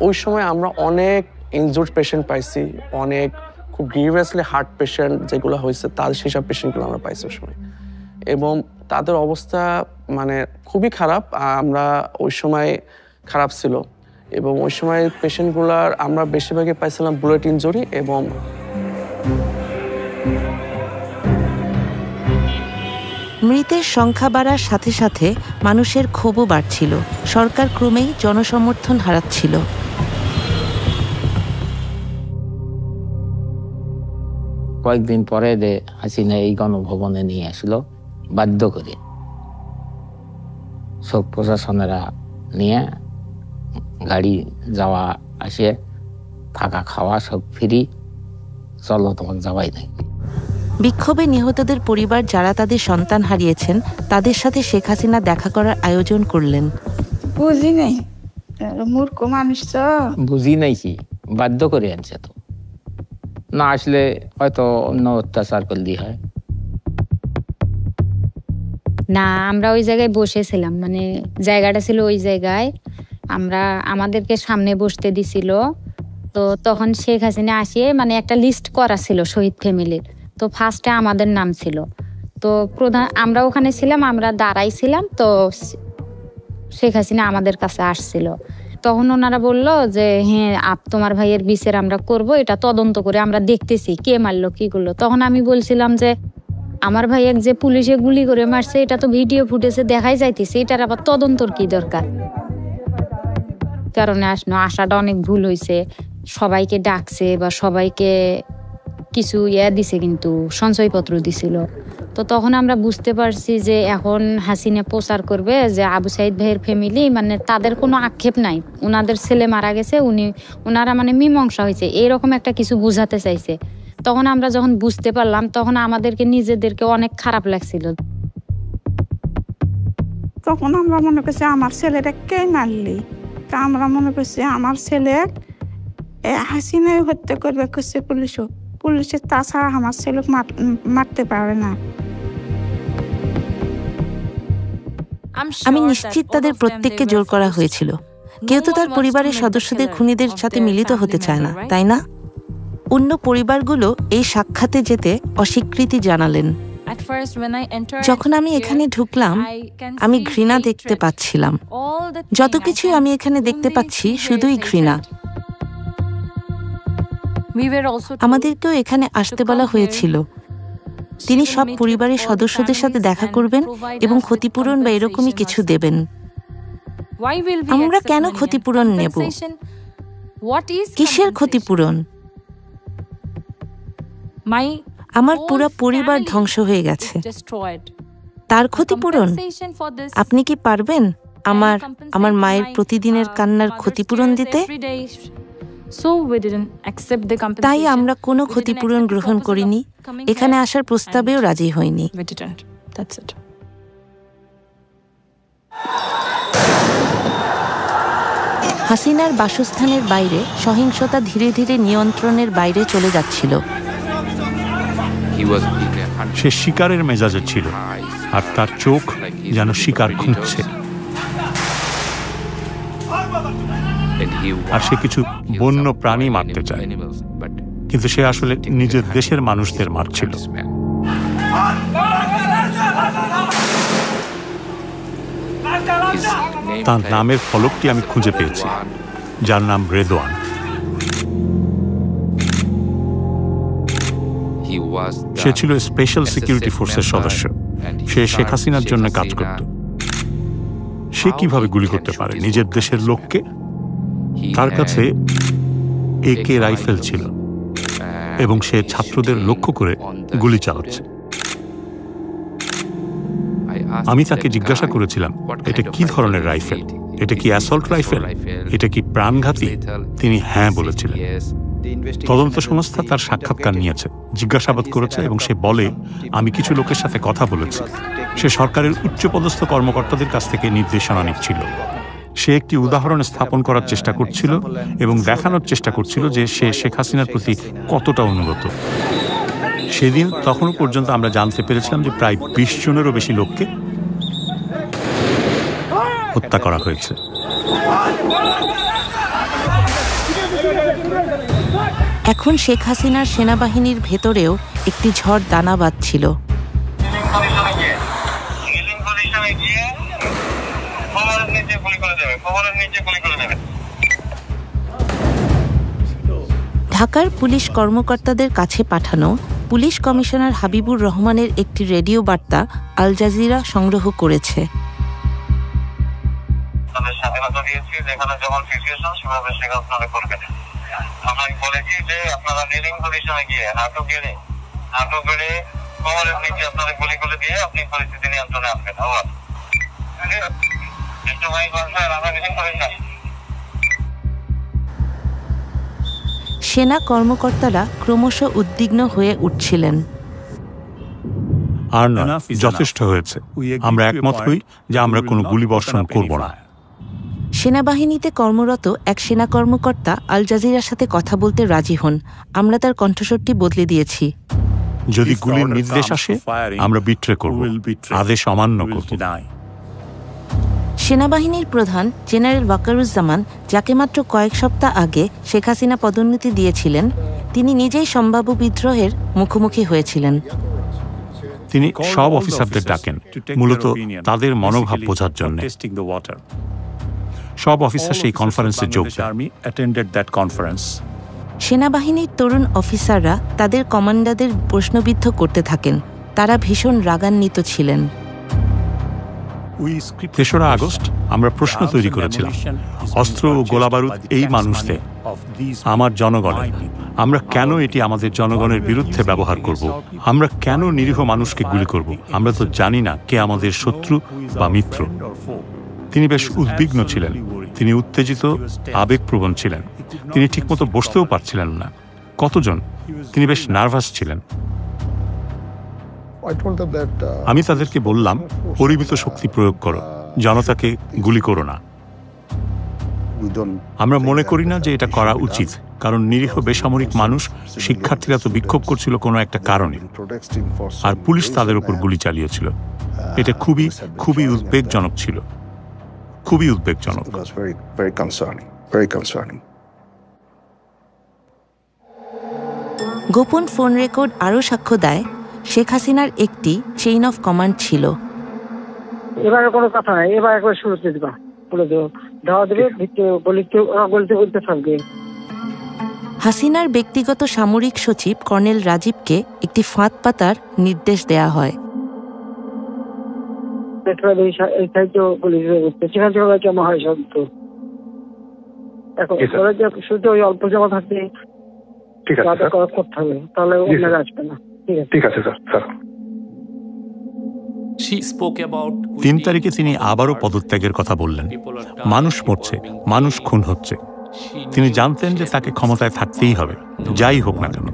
ওই সময় আমরা অনেক ইনজুর্ড পেশেন্ট পাইছি, অনেক খুব গ্রিভিয়াসলি হার্ট পেশেন্ট যেগুলো হয়েছে, তাদের সেসব পেশেন্টগুলো আমরা পাইছি ওই সময়, এবং তাদের অবস্থা মানে খুবই খারাপ। আমরা ওই সময় খারাপ ছিল, এবং ওই সময় পেশেন্টগুলার আমরা বেশিরভাগই পাইছিলাম বুলেট ইনজুরি। এবং মৃতের সংখ্যা বাড়ার সাথে সাথে মানুষের ক্ষোভও বাড়ছিল। সরকার ক্রমেই জনসমর্থন হারাচ্ছিল। কয়েকদিন পরে হাসিনা এই গণভবনে নিয়ে আসলো বাধ্য করে, সব প্রশাসনেরা নিয়ে, গাড়ি যাওয়া আসে, থাকা খাওয়া সব ফ্রি, চলো তোমাকে যাওয়াই নাই। বিক্ষোভে নিহতদের পরিবার যারা তাদের সন্তান হারিয়েছেন তাদের সাথে শেখ হাসিনা দেখা করার আয়োজন করলেন। বুঝি নাই, মূর্খ মানুষ তো। বুঝি নাই কি, বাধ্য করে আনছে তো, না আসলে হয়তো অন্য অত্যাচার করলেই হয়। না, আমরা ওই জায়গায় বসেছিলাম, মানে জায়গাটা ছিল ওই জায়গায়, আমাদেরকে সামনে বসতে দিছিল। তো তখন শেখ হাসিনা আসিয়ে মানে একটা লিস্ট করা ছিল শহীদ ফ্যামিলির, তো ফার্স্টে আমাদের নাম ছিল। তো আমরা ওখানে ছিলাম, আমরা দাঁড়াইছিলাম, তো শেখ হাসিনা আমাদের কাছে আসছিল। তখন ওনারা বললো যে হ্যাঁ, তোমার ভাইয়ের বিচার আমরা করব, এটা তদন্ত করে আমরা দেখতেছি কে মারলো কি করলো। তখন আমি বলছিলাম যে আমার ভাইয়ের যে পুলিশে গুলি করে মারছে এটা তো ভিডিও ফুটেজে দেখাই যাইতেছে, এটার আবার তদন্তর কি দরকার? কারণে আসাটা অনেক ভুল হয়েছে, সবাইকে ডাকছে বা সবাইকে কিছু দিছে, কিন্তু সঞ্চয়পত্র দিছিল। তো তখন আমরা বুঝতে পারছি যে এখন হাসিনা প্রচার করবে যে আবু সাইদ ভাইয়ের ফ্যামিলি, মানে তাদের কোনো আক্ষেপ নাই, ওনাদের ছেলে মারা গেছে, ওনারা মানে মীমাংসা হয়েছে, এইরকম একটা কিছু বুঝাতে চাইছে। তখন আমরা যখন বুঝতে পারলাম তখন আমাদেরকে নিজেদেরকে অনেক খারাপ লাগছিল। তখন আমরা মনে করছি আমার ছেলেটা কে মারলি, তা আমরা মনে করছি আমার ছেলে হাসিনাই হত্যা করবে করছে পুলিশে, তাছাড়া আমার ছেলে মারতে পারে না। আমি নিশ্চিত তাদের প্রত্যেককে জোর করা হয়েছিল। কেউ তো তার পরিবারের সদস্যদের খুনিদের সাথে মিলিত হতে চায় না, তাই না? অন্য পরিবারগুলো এই সাক্ষাতে যেতে অস্বীকৃতি জানালেন। যখন আমি এখানে ঢুকলাম আমি ঘৃণা দেখতে পাচ্ছিলাম। যত কিছুই আমি এখানে দেখতে পাচ্ছি শুধুই ঘৃণা। আমাদেরকেও এখানে আসতে বলা হয়েছিল। তিনি সব পরিবারের সদস্যদের সাথে দেখা করবেন এবং ক্ষতিপূরণ বা এরকমই কিছু দেবেন। আমরা কেন ক্ষতিপূরণ নেব? কিসের ক্ষতিপূরণ? আমার পুরো পরিবার ধ্বংস হয়ে গেছে, তার ক্ষতিপূরণ? আপনি কি পারবেন আমার মায়ের প্রতিদিনের কান্নার ক্ষতিপূরণ দিতে? তাই আমরা কোনো ক্ষতিপূরণ গ্রহণ করিনি, এখানে আসার প্রস্তাবেও রাজি হইনি। হাসিনার বাসস্থানের বাইরে সহিংসতা ধীরে ধীরে নিয়ন্ত্রণের বাইরে চলে যাচ্ছিল। সে শিকারের মেজাজে ছিল, আর তার চোখ যেন শিকার খুঁজছে। আর সে কিছু বন্য প্রাণী মারতে চায়, কিন্তু সে আসলে নিজের দেশের মানুষদের মারছিল। তার নামের ফলকটি আমি খুঁজে পেয়েছি, যার নাম রেদওয়ান। সে ছিল স্পেশাল সিকিউরিটি ফোর্সের সদস্য। সে শেখ হাসিনার জন্য কাজ করত। সে কিভাবে গুলি করতে পারে নিজের দেশের লোককে? তার কাছে AK রাইফেল ছিল এবং সে ছাত্রদের লক্ষ্য করে গুলি চালাচ্ছে। আমি তাকে জিজ্ঞাসা করেছিলাম, এটা কি ধরনের রাইফেল? এটা কি অ্যাসল্ট রাইফেল? এটা কি প্রাণঘাতী? তিনি হ্যাঁ বলেছিলেন। তদন্ত সংস্থা তার সাক্ষাৎকার নিয়েছে, জিজ্ঞাসাবাদ করেছে এবং সে বলে, আমি কিছু লোকের সাথে কথা বলেছি। সে সরকারের উচ্চপদস্থ কর্মকর্তাদের কাছ থেকে নির্দেশনা নিচ্ছিল। সে একটি উদাহরণ স্থাপন করার চেষ্টা করছিল এবং দেখানোর চেষ্টা করছিল যে সে শেখ হাসিনার প্রতি কতটা অনুগত। সেদিন তখনও পর্যন্ত আমরা জানতে পেরেছিলাম যে প্রায় 20 জনেরও বেশি লোককে হত্যা করা হয়েছে। এখন শেখ হাসিনার সেনাবাহিনীর ভেতরেও একটি ঝড় দানা বাঁধছিল। ঢাকার পুলিশ কর্মকর্তাদের কাছে পাঠানো পুলিশ কমিশনার হাবিবুর রহমানের একটি রেডিও বার্তা আল জাজিরা সংগ্রহ করেছে। স্বাধীনতা দিয়েছি, যেখানে যেমন সিচুয়েশন সেভাবে সেটা আপনারা করবেন। আমরা বলেছি যে আপনারা লিডিং পজিশনে গিয়ে হাঁটু গেড়ে কোমরের নিচে আপনারা গুলি করে দিয়ে আপনি পরিস্থিতি নিয়ন্ত্রণে আনবেন। আবার একটু ভাই বলছেন আমরা লিডিং পজিশন। সেনা কর্মকর্তারা ক্রমশ উদ্বিগ্ন হয়ে উঠছিলেন। আর না, যথেষ্ট হয়েছে। আমরা একমত হই যে আমরা কোনো গুলিবর্ষণ করব না। সেনাবাহিনীতে কর্মরত এক সেনা কর্মকর্তা আল জাজিরার সাথে কথা বলতে রাজি হন। আমরা তার কণ্ঠস্বরটি বদলে দিয়েছি। যদি গুলির নির্দেশ আসে আমরা বিট্রে করব, আদেশ অমান্য করব। সেনাবাহিনীর প্রধান জেনারেল ওয়াকারুজ্জামান, যাকে মাত্র কয়েক সপ্তাহ আগে শেখ হাসিনা পদোন্নতি দিয়েছিলেন, তিনি নিজেই সম্ভাব্য বিদ্রোহের মুখোমুখি হয়েছিলেন। তিনি সব অফিসারদের ডাকেন মূলত তাদের মনোভাব বোঝার জন্য। সব অফিসার সেই কনফারেন্সে যোগ দেন। সেনাবাহিনীর তরুণ অফিসাররা তাদের কমান্ডারদের প্রশ্নবিদ্ধ করতে থাকেন। তারা ভীষণ রাগান্বিত ছিলেন। 3রা আগস্ট আমরা প্রশ্ন তৈরি করেছিলাম, অস্ত্র ও গোলাবারুদ এই মানুষদের, আমার জনগণের, আমরা কেন এটি আমাদের জনগণের বিরুদ্ধে ব্যবহার করব? আমরা কেন নিরীহ মানুষকে গুলি করব? আমরা তো জানি না কে আমাদের শত্রু বা মিত্র। তিনি বেশ উদ্বিগ্ন ছিলেন, তিনি উত্তেজিত, আবেগপ্রবণ ছিলেন, তিনি ঠিকমতো বসতেও পারছিলেন না। কতজন? তিনি বেশ নার্ভাস ছিলেন। আমি তাদেরকে বললাম, পরিমিত শক্তি প্রয়োগ করো, জনতাকে গুলি করো না। আমরা মনে করি না যে এটা করা উচিত, কারণ নিরীহ বেসামরিক মানুষ, শিক্ষার্থীরা তো বিক্ষোভ করছিল কোনো একটা কারণে, আর পুলিশ তাদের উপর গুলি চালিয়েছিল। এটা খুবই খুবই উদ্বেগজনক ছিল, খুবই উদ্বেগজনক। গোপন ফোন রেকর্ড আরও সাক্ষ্য দেয়, শেখ হাসিনার একটি চেইন অফ কমান্ড ছিল। এবারে কোনো কথা নাই, এবার একবার শুরুতে দিবা, বলে দেবো, ধাওয়া দেবে, বলতে থাকবে। হাসিনার ব্যক্তিগত সামরিক সচিব কর্নেল রাজীবকে একটি ফাঁদ পাতার নির্দেশ দেয়া হয়। অল্প জমা থাকতে করতে হবে, তাহলে আসবে না। ঠিক আছে স্যার। 3 তারিখে তিনি আবারও পদত্যাগের কথা বললেন। মানুষ মরছে, মানুষ খুন হচ্ছে। তিনি জানতেন যে তাকে ক্ষমতায় থাকতেই হবে, যাই হোক না কেন।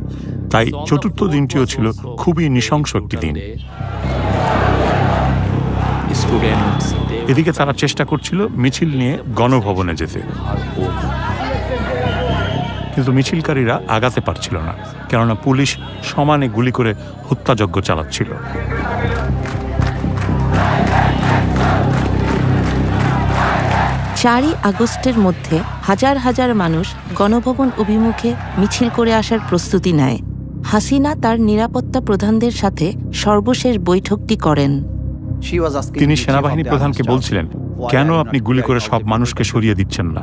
তাই 4র্থ দিনটিও ছিল খুবই নৃশংস একটি দিন। এদিকে তারা চেষ্টা করছিল মিছিল নিয়ে গণভবনে যেতে, কিন্তু মিছিলকারীরা আগাতে পারছিল না, কেননা পুলিশ সমানে গুলি করে হত্যাযজ্ঞ চালাচ্ছিল। চারই আগস্টের মধ্যে হাজার হাজার মানুষ গণভবন অভিমুখে মিছিল করে আসার প্রস্তুতি নেয়। হাসিনা তার নিরাপত্তা প্রধানদের সাথে সর্বশেষ বৈঠকটি করেন। তিনি সেনাবাহিনী প্রধানকে বলছিলেন, কেন আপনি গুলি করে সব মানুষকে সরিয়ে দিচ্ছেন না?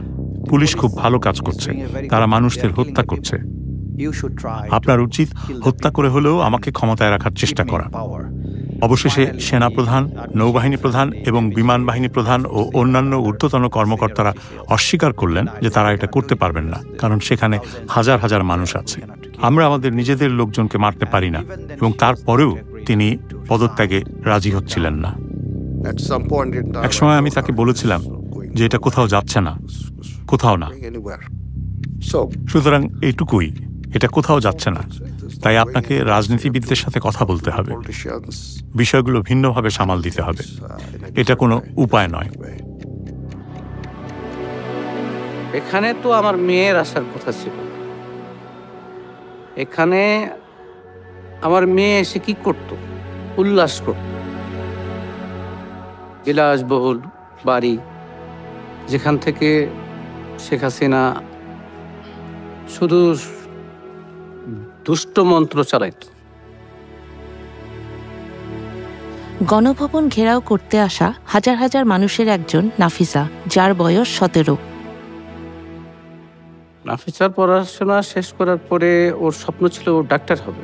পুলিশ খুব ভালো কাজ করছে, তারা মানুষদের হত্যা করছে। আপনার উচিত হত্যা করে হলেও আমাকে ক্ষমতায় রাখার চেষ্টা করা। অবশেষে সেনাপ্রধান, নৌবাহিনী প্রধান এবং বিমান বাহিনী প্রধান ও অন্যান্য ঊর্ধ্বতন কর্মকর্তারা অস্বীকার করলেন যে তারা এটা করতে পারবেন না, কারণ সেখানে হাজার হাজার মানুষ আছে। আমরা আমাদের নিজেদের লোকজনকে মারতে পারি না, এবং তারপরেও তিনি পদত্যাগে রাজি হচ্ছিলেন না। একসময় আমি তাকে বলেছিলাম যে এটা কোথাও যাচ্ছে না, কোথাও না। সুতরাং এইটুকুই, এটা কোথাও যাচ্ছে না। তাই আপনাকে রাজনীতিবিদদের সাথে কথা বলতে হবে, বিষয়গুলো ভিন্নভাবে সামাল দিতে হবে। এটা কোনো উপায় নয়। এখানে তো আমার মেয়ের আসার কথা ছিল। এখানে আমার মেয়ে এসে কি করত? উল্লাস করত। বিলাসবহুল বাড়ি, যেখান থেকে শেখ হাসিনা শুধু দুষ্ট মন্ত্র চালাইত। গণভবন ঘেরাও করতে আসা হাজার হাজার মানুষের একজন নাফিসা, যার বয়স 17। নাফিসার পড়াশোনা শেষ করার পরে ওর স্বপ্ন ছিল ও ডাক্তার হবে,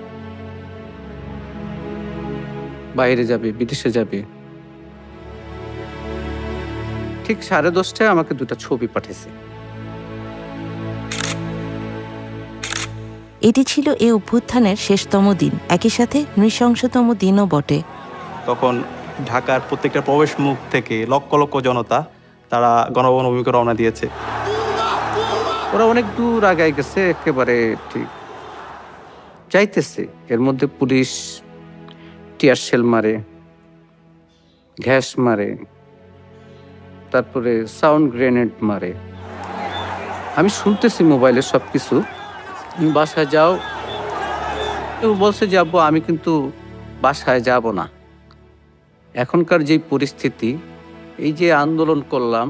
বাইরে যাবে, বিদেশে যাবে। ঠিক 10:30টায় আমাকে 2টা ছবি পাঠিয়েছে। এটি ছিল এই অভ্যুত্থানের শেষতম দিন, একই সাথে নৃশংসতম দিনও বটে। তখন ঢাকার প্রত্যেকটা প্রবেশ মুখ থেকে লক্ষ লক্ষ জনতা তারা গণভবন অভিমুখে রওনা দিয়েছে। ওরা অনেক দূর আগায় গেছে, একেবারে ঠিক যাইতেছে। এর মধ্যে পুলিশ টিয়ার শেল মারে, গ্যাস মারে, তারপরে সাউন্ড গ্রেনেড মারে। আমি শুনতেছি মোবাইলে সবকিছু। তুমি বাসায় যাও। কেউ বলছে যে আব্বু আমি কিন্তু বাসায় যাব না। এখনকার যে পরিস্থিতি, এই যে আন্দোলন করলাম,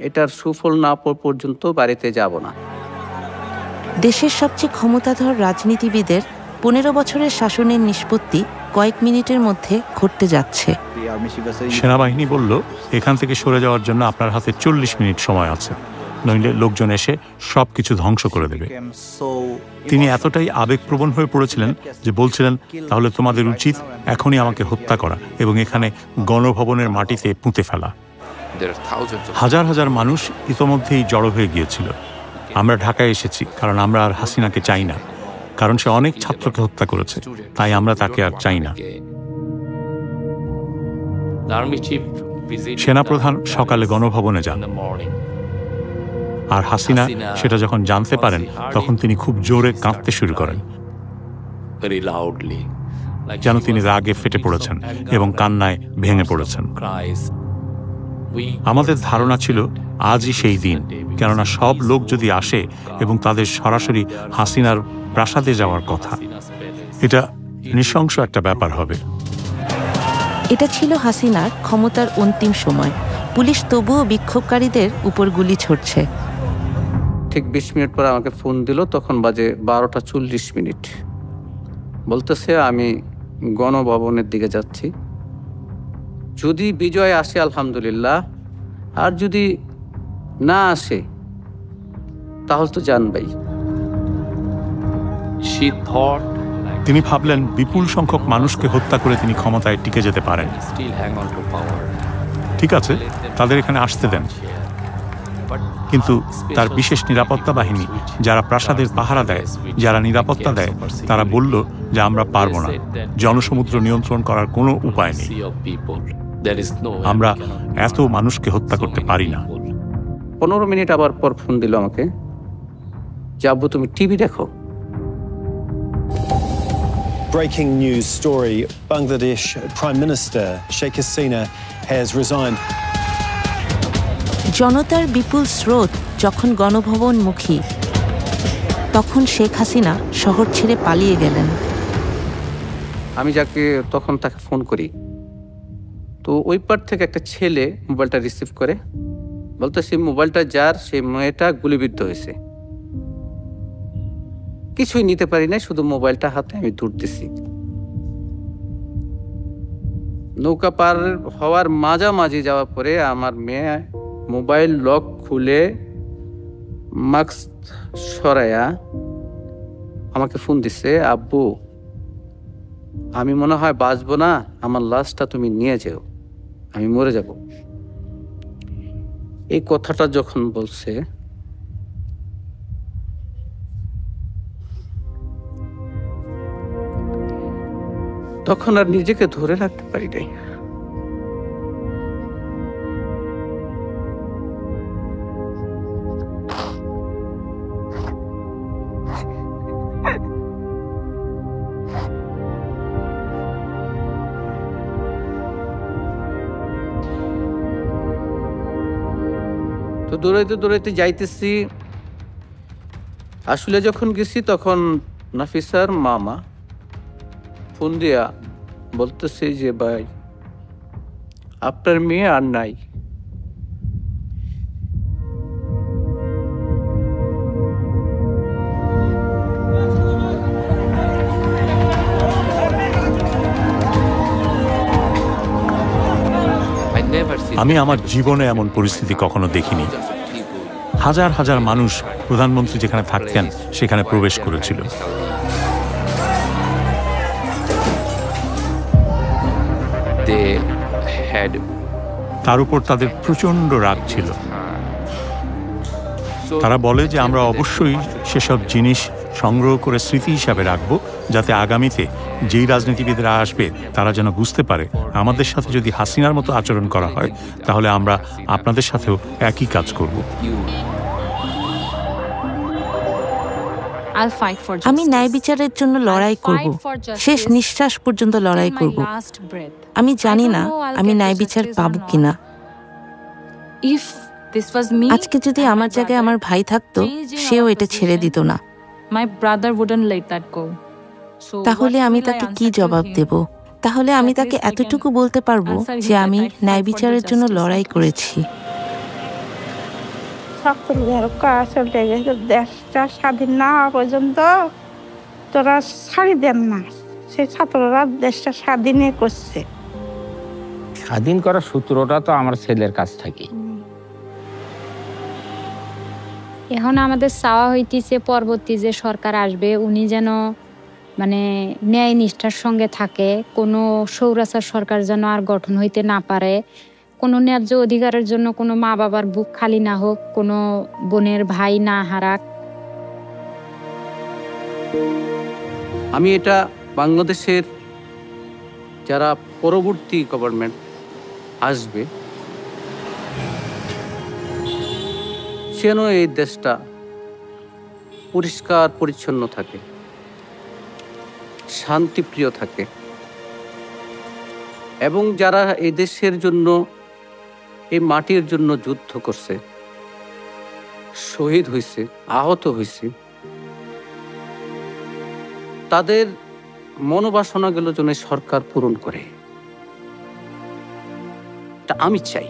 এটার সুফল না পাওয়া পর্যন্ত বাড়িতে যাব না। দেশের সবচেয়ে ক্ষমতাধর রাজনীতিবিদের 15 বছরের শাসনের নিষ্পত্তি কয়েক মিনিটের মধ্যে ঘটতে যাচ্ছে। সেনাবাহিনী বলল, এখান থেকে সরে যাওয়ার জন্য আপনার হাতে 40 মিনিট সময় আছে, নইলে লোকজন এসে সবকিছু ধ্বংস করে দেবে। তিনি এতটাই আবেগপ্রবণ হয়ে পড়েছিলেন যে বলছিলেন, তাহলে তোমাদের উচিত এখনই আমাকে হত্যা করা এবং এখানে গণভবনের মাটিতে পুঁতে ফেলা। হাজার হাজার মানুষ ইতোমধ্যেই জড়ো হয়ে গিয়েছিল। আমরা ঢাকায় এসেছি কারণ আমরা আর হাসিনাকে চাই না, কারণ সে অনেক ছাত্রকে হত্যা করেছে, তাই আমরা তাকে আর চাই না। সেনাপ্রধান সকালে গণভবনে যান, আর হাসিনা সেটা যখন জানতে পারেন তখন তিনি খুব জোরে কাঁদতে শুরু করেন, যেন তিনি রাগে ফেটে পড়েছেন এবং কান্নায় ভেঙে পড়েছেন। আমাদের ধারণা ছিল আজই সেই দিন, কেননা সব লোক যদি আসে এবং তাদের সরাসরি হাসিনার প্রাসাদে যাওয়ার কথা, এটা নৃশংস একটা ব্যাপার হবে। এটা ছিল হাসিনার ক্ষমতার অন্তিম সময়। পুলিশ তবুও বিক্ষোভকারীদের উপর গুলি ছড়ছে। ঠিক 20 মিনিট পরে আমাকে ফোন দিল, তখন বাজে 12:40। বলতেছে আমি গণভবনের দিকে যাচ্ছি, যদি বিজয় আসে আলহামদুলিল্লাহ, আর যদি না আসে তাহলে তো জানবাই। তিনি ভাবলেন বিপুল সংখ্যক মানুষকে হত্যা করে তিনি ক্ষমতায় টিকে যেতে পারেন। ঠিক আছে, তাদের এখানে আসতে দেন, কিন্তু তার বিশেষ নিরাপত্তা বাহিনী যারা প্রাসাদের পাহারা দেয়, যারা নিরাপত্তা দেয়, তারা বলল যে আমরা পারবো না, জনসমুদ্র নিয়ন্ত্রণ করার কোনো উপায় নেই, আমরা এত মানুষকে হত্যা করতে পারি না। 15 মিনিট আবার পর ফোন দিল আমাকে, যাবো তুমি টিভি দেখো। Breaking news story, Bangladesh Prime Minister Sheikh Hasina has resigned. জনতার বিপুল স্রোত যখন গণভবনমুখী, তখন শেখ হাসিনা শহর ছেড়ে পালিয়ে গেলেন। আমি যাকে তখন তাকে ফোন করি, তো ওই পার থেকে একটা ছেলে মোবাইলটা রিসিভ করে বলতেছে মোবাইলটা যার, সেই মেয়েটা গুলিবিদ্ধ হয়েছে। কিছুই নিতে পারি না, শুধু মোবাইলটা হাতে আমি দৌড়তেছি। নৌকা পার হওয়ার মাঝামাঝি যাওয়ার পরে আমার মেয়ে মোবাইল লক খুলে মাস্ক সরাইয়া আমাকে ফোন দিছে, আব্বু আমি মনে হয় বাঁচবো না, আমার লাশটা তুমি নিয়ে যেও, আমি মরে যাব। এই কথাটা যখন বলছে তখন আর নিজেকে ধরে রাখতে পারি নাই। তো দৌড়াইতে দৌড়াইতে যাইতেছি, আসলে যখন গেছি তখন নাফিসার মামা ফোন দিয়া বলতেছে যে ভাই আপনার মেয়ে আর নাই। আমি আমার জীবনে এমন পরিস্থিতি কখনো দেখিনি। হাজার হাজার মানুষ প্রধানমন্ত্রী যেখানে থাকতেন সেখানে প্রবেশ করেছিল। তার উপর তাদের প্রচন্ড রাগ ছিল। তারা বলে যে আমরা অবশ্যই সেসব জিনিস সংগ্রহ করে স্মৃতি হিসাবে রাখব, যাতে আগামীতে যেই রাজনীতিবিদরা আসবে তারা যেন বুঝতে পারে আমাদের সাথে যদি হাসিনার মতো আচরণ করা হয় তাহলে আমরা আপনাদের সাথেও একই কাজ করব। আমি ন্যায় বিচারের জন্য লড়াই করব, শেষ নিঃশ্বাস পর্যন্ত লড়াই করব। আমি জানি না আমি ন্যায় বিচার পাবো কিনা। আজকে যদি আমার জায়গায় আমার ভাই থাকতো, সেও এটা ছেড়ে দিত না। তাহলে আমি তাকে কি জবাব দেব? তাহলে আমি তাকে এতটুকু বলতে পারবো যে আমি ন্যায় বিচারের জন্য লড়াই করেছি। দেশটা স্বাধীন না হওয়া পর্যন্ত তোরা ছাড়ি দেন না, সেই ছাত্ররা দেশটা স্বাধীনে করছে। স্বাধীন করার সূত্রটা তো আমার ছেলের কাছ থেকে। এখন আমাদের চাওয়া হইতেছে পরবর্তী যে সরকার আসবে উনি যেন মানে ন্যায় নিষ্ঠার সঙ্গে থাকে, কোনো স্বৈরাচার সরকার যেন আর গঠন হইতে না পারে, কোনো ন্যায্য অধিকারের জন্য কোনো মা বাবার বুক খালি না হোক, কোনো বোনের ভাই না হারাক। আমি এটা বাংলাদেশের যারা পরবর্তী গভর্নমেন্ট আসবে যেন এই দেশটা পরিষ্কার পরিচ্ছন্ন থাকে, শান্তিপ্রিয় থাকে, এবং যারা এই দেশের জন্য, এই মাটির জন্য যুদ্ধ করছে, শহীদ হয়েছে, আহত হয়েছে, তাদের মনোবাসনাগুলো যেন সরকার পূরণ করে, এটা আমি চাই।